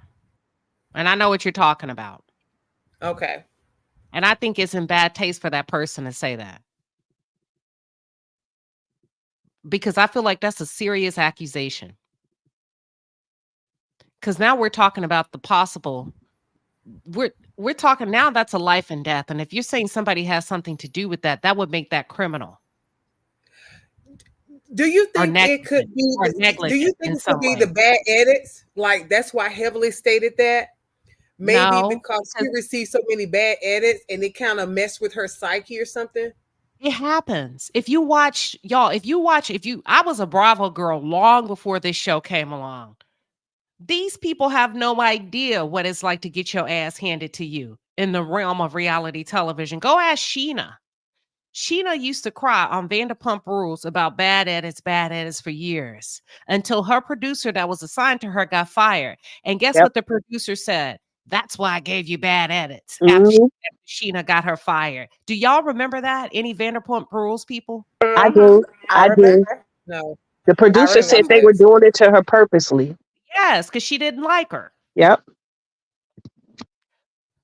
And I know what you're talking about. Okay. And I think it's in bad taste for that person to say that. Because I feel like that's a serious accusation. Because now we're talking about the possible. We're talking now that's a life and death. And if you're saying somebody has something to do with that, that would make that criminal. Do you think it could be? Do you think it could be the bad edits? Like that's why Heavily stated that. Maybe because she received so many bad edits and it kind of messed with her psyche or something. It happens. If you watch, y'all, I was a Bravo girl long before this show came along. These people have no idea what it's like to get your ass handed to you in the realm of reality television. Go ask Sheena. Sheena used to cry on Vanderpump Rules about bad edits for years until her producer that was assigned to her got fired. And guess what the producer said? That's why I gave you bad edits after Sheena got her fired. Do y'all remember that? Any Vanderpump Rules people? I do. I do. No. The producer said they were doing it to her purposely. Yes, because she didn't like her. Yep.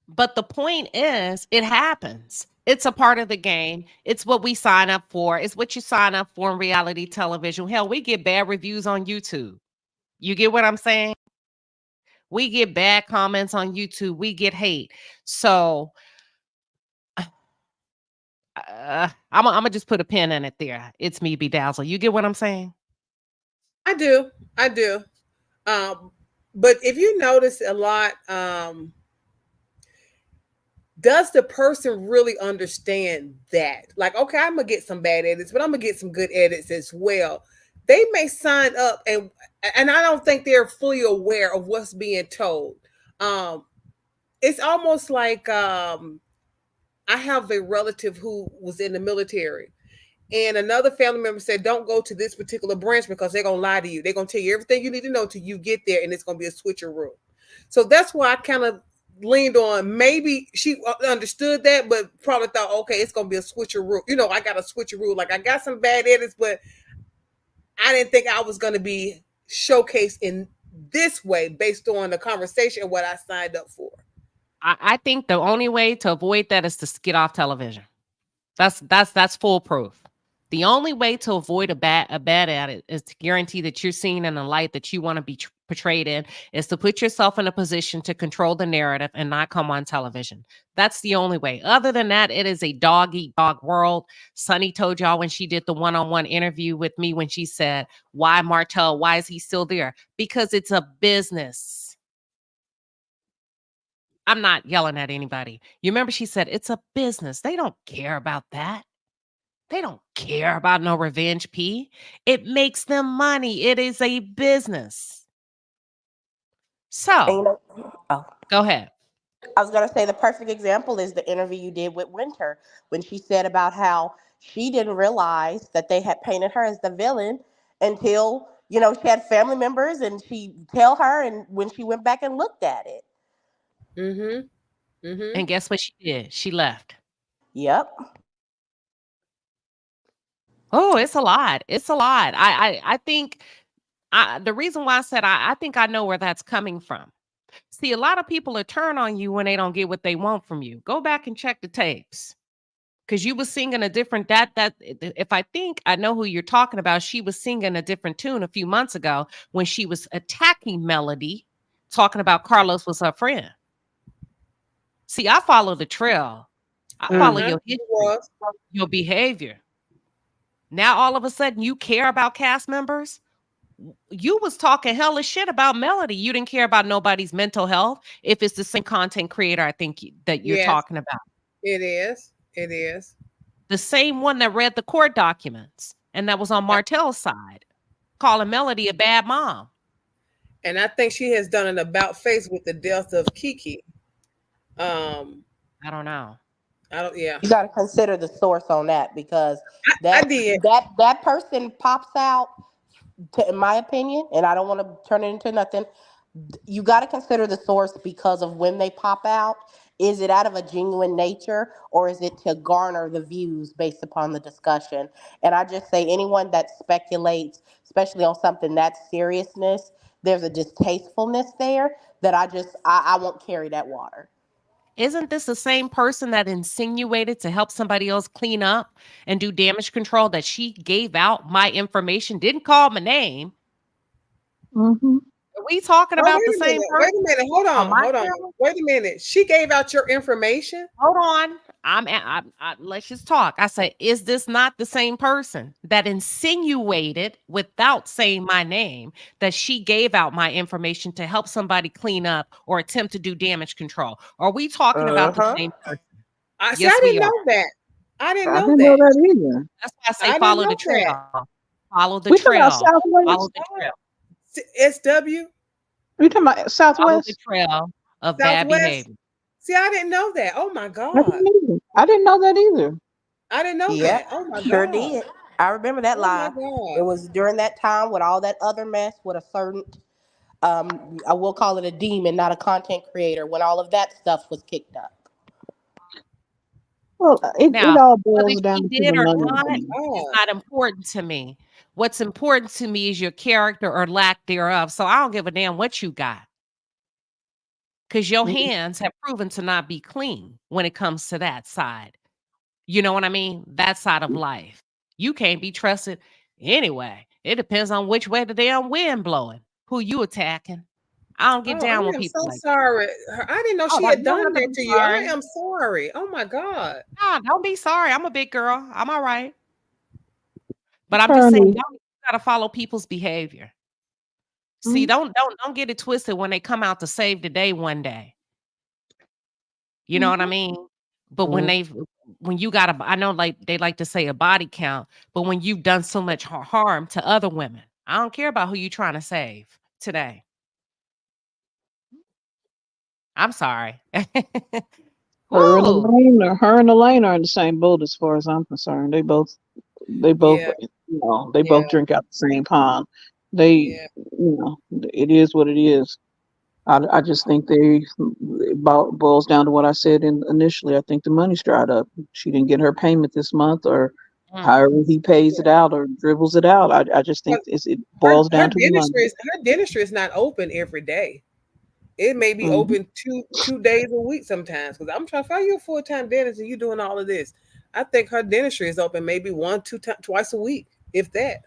But the point is, it happens. It's a part of the game. It's what we sign up for. It's what you sign up for in reality television. Hell, we get bad reviews on YouTube. You get what I'm saying? We get bad comments on YouTube. We get hate. So I'm gonna just put a pin in it there. It's me, Bedazzle. You get what I'm saying? I do. But if you notice a lot, does the person really understand that? Like, okay, I'm gonna get some bad edits, but I'm gonna get some good edits as well. They may sign up and I don't think they're fully aware of what's being told. It's almost like I have a relative who was in the military, and another family member said, "Don't go to this particular branch because they're gonna lie to you. They're gonna tell you everything you need to know till you get there, and it's gonna be a switcheroo." So that's why I kind of leaned on maybe she understood that, but probably thought, okay, it's gonna be a switcheroo. You know, I got a switcheroo. Like I got some bad edits, but I didn't think I was gonna be showcased in this way based on the conversation and what I signed up for. I think the only way to avoid that is to get off television. That's foolproof. The only way to avoid a bad edit is to guarantee that you're seen in the light that you want to be portrayed in, is to put yourself in a position to control the narrative and not come on television. That's the only way. Other than that, it is a dog eat dog world. Sunny told y'all when she did the one-on-one interview with me when she said, why Martell? Why is he still there? Because it's a business. I'm not yelling at anybody. You remember she said, it's a business. They don't care about that. They don't care about no revenge P. It makes them money. It is a business. So, go ahead. I was going to say the perfect example is the interview you did with Winter when she said about how she didn't realize that they had painted her as the villain until, you know, she had family members and she tell her, and when she went back and looked at it. And guess what she did? She left. Yep. Oh, it's a lot. It's a lot. I think the reason why I said I think I know where that's coming from. See, a lot of people are turn on you when they don't get what they want from you. Go back and check the tapes. Because you was singing a different if I think I know who you're talking about, she was singing a different tune a few months ago when she was attacking Melody, talking about Carlos was her friend. See, I follow the trail. I follow your history, your behavior. Now all of a sudden you care about cast members. You was talking hella shit about Melody. You didn't care about nobody's mental health. If it's the same content creator, I think that you're talking about. It is. It is. The same one that read the court documents and that was on Martell's side, calling Melody a bad mom. And I think she has done an about face with the death of Kiki. I don't know. Yeah. You got to consider the source on that, because that person pops out, in my opinion, and I don't want to turn it into nothing. You got to consider the source because of when they pop out. Is it out of a genuine nature, or is it to garner the views based upon the discussion? And I just say anyone that speculates, especially on something that seriousness, there's a distastefulness there that I won't carry that water. Isn't this the same person that insinuated to help somebody else clean up and do damage control that she gave out my information, didn't call my name? Are we talking about the same person? Wait a minute. Hold on. Wait a minute. She gave out your information? Hold on. Let's just talk. I said, is this not the same person that insinuated without saying my name that she gave out my information to help somebody clean up or attempt to do damage control? Are we talking about the same person? I didn't know that. I didn't know that either. That's why I say follow the trail. Follow the We talking trail. about Southwest? Follow the trail. SW? We talking about Southwest? Follow the trail of bad behavior. See, I didn't know that. Oh my God. I didn't know that either. I didn't know that. Oh my sure God. Did. I remember that live. It was during that time with all that other mess with a certain, I will call it a demon, not a content creator, when all of that stuff was kicked up. Well, it all boils down to the money. It's not important to me. What's important to me is your character or lack thereof. So I don't give a damn what you got. Because your hands have proven to not be clean when it comes to that side. You know what I mean? That side of life. You can't be trusted anyway. It depends on which way the damn wind blowing. Who you attacking? I don't get Oh, down I with am people so like sorry. I didn't know oh, she you had don't done have to that be to you. I sorry. am sorry. Oh my God. Nah, don't be sorry. I'm a big girl. I'm all right. But I'm just saying, Attorney. you gotta follow people's behavior. See, Mhm. don't get it twisted when they come out to save the day one day. You know what I mean? But Mhm. when you got I know like they like to say a body count, but when you've done so much harm to other women, I don't care about who you trying to save today. I'm sorry. Woo. Her and Elaine are in the same boat as far as I'm concerned. They both, Yeah, they yeah, both drink out the same pond. They, yeah. it is what it is. I just think it boils down to what I said initially. I think the money's dried up. She didn't get her payment this month, or Mm. however he pays it out or dribbles it out. I just think it boils down to the money. Her dentistry is not open every day. It may be Mhm. open two days a week sometimes. Because I'm trying to find you a full-time dentist and you doing all of this. I think her dentistry is open maybe twice a week, if that.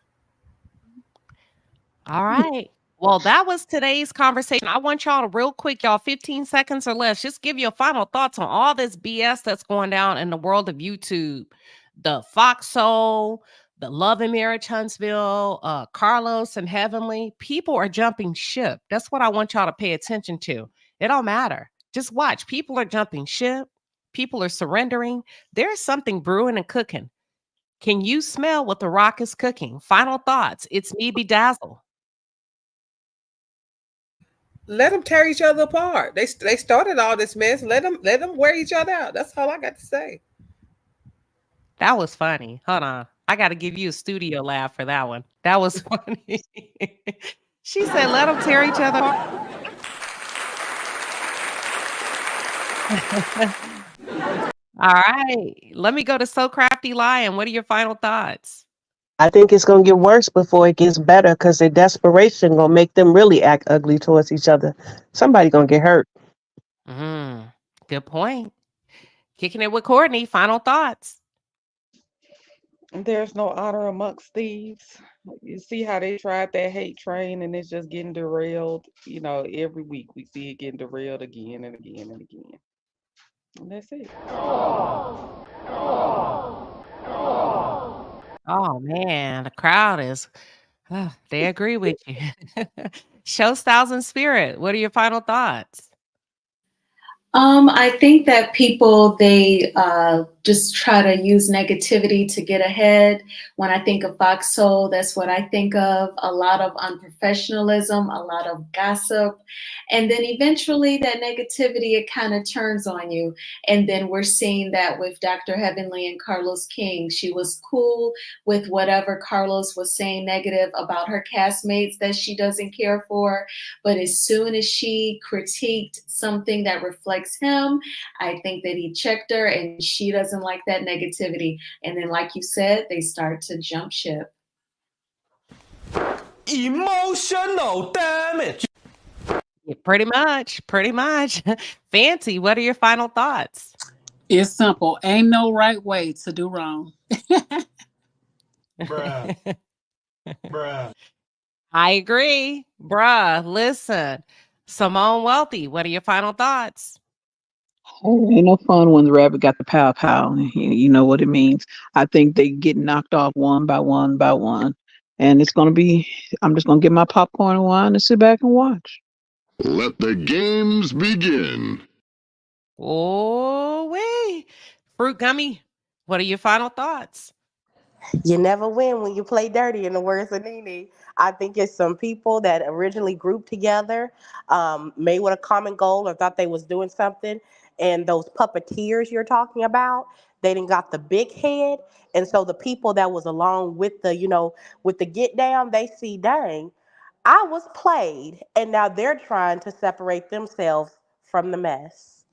All right. Well, that was today's conversation. I want y'all to real quick, y'all, 15 seconds or less, just give your final thoughts on all this BS that's going down in the world of YouTube. The Foxhole, the Love and Marriage Huntsville, Carlos and Heavenly. People are jumping ship. That's what I want y'all to pay attention to. It don't matter. Just watch. People are jumping ship. People are surrendering. There's something brewing and cooking. Can you smell what The Rock is cooking? Final thoughts. It's me, Bedazzle. Let them tear each other apart. They started all this mess. Let them wear each other out. That's all I got to say. That was funny. Hold on. I got to give you a studio laugh for that one. That was funny. She said, let them tear each other apart. All right. Let me go to So Crafty Lion. What are your final thoughts? I think it's gonna get worse before it gets better because their desperation gonna make them really act ugly towards each other. Somebody gonna get hurt. Good point. Kicking it with Courtney. Final thoughts. There's no honor amongst thieves. You see how they tried that hate train and it's just getting derailed. Every week we see it getting derailed again and again and again. And that's it. Oh, man. The crowd is, they agree with you. Show Styles and Spirit. What are your final thoughts? I think that people, they just try to use negativity to get ahead. When I think of Foxhole, that's what I think of. A lot of unprofessionalism, a lot of gossip. And then eventually that negativity, it kind of turns on you. And then we're seeing that with Dr. Heavenly and Carlos King. She was cool with whatever Carlos was saying negative about her castmates that she doesn't care for. But as soon as she critiqued something that reflects him, I think that he checked her and she doesn't like that negativity. And then, like you said, they start to jump ship. Emotional damage. Yeah, pretty much. Pretty much. Fancy, what are your final thoughts? It's simple. Ain't no right way to do wrong. Bruh. Bruh. I agree. Bruh, listen. Simone Wealthy, what are your final thoughts? Ain't no fun when the rabbit got the pow pow. You know what it means. I think they get knocked off one by one by one. And I'm just going to get my popcorn and wine and sit back and watch. Let the games begin. Oh, wait. Fruit Gummy, what are your final thoughts? You never win when you play dirty, in the words of Nene. I think it's some people that originally grouped together, made with a common goal or thought they was doing something. And those puppeteers you're talking about, they didn't got the big head. And so the people that was along with with the get down, they see, dang, I was played. And now they're trying to separate themselves from the mess.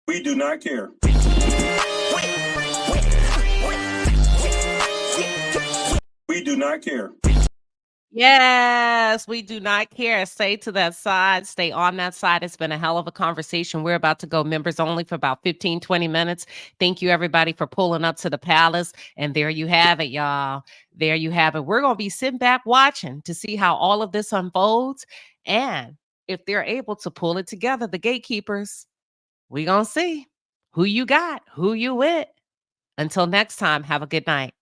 We do not care. We do not care. Yes, we do not care. Stay to that side. Stay on that side. It's been a hell of a conversation. We're about to go members only for about 15, 20 minutes. Thank you, everybody, for pulling up to the palace. And there you have it, y'all. There you have it. We're going to be sitting back watching to see how all of this unfolds. And if they're able to pull it together, the gatekeepers, we gonna see who you got, who you with. Until next time, have a good night.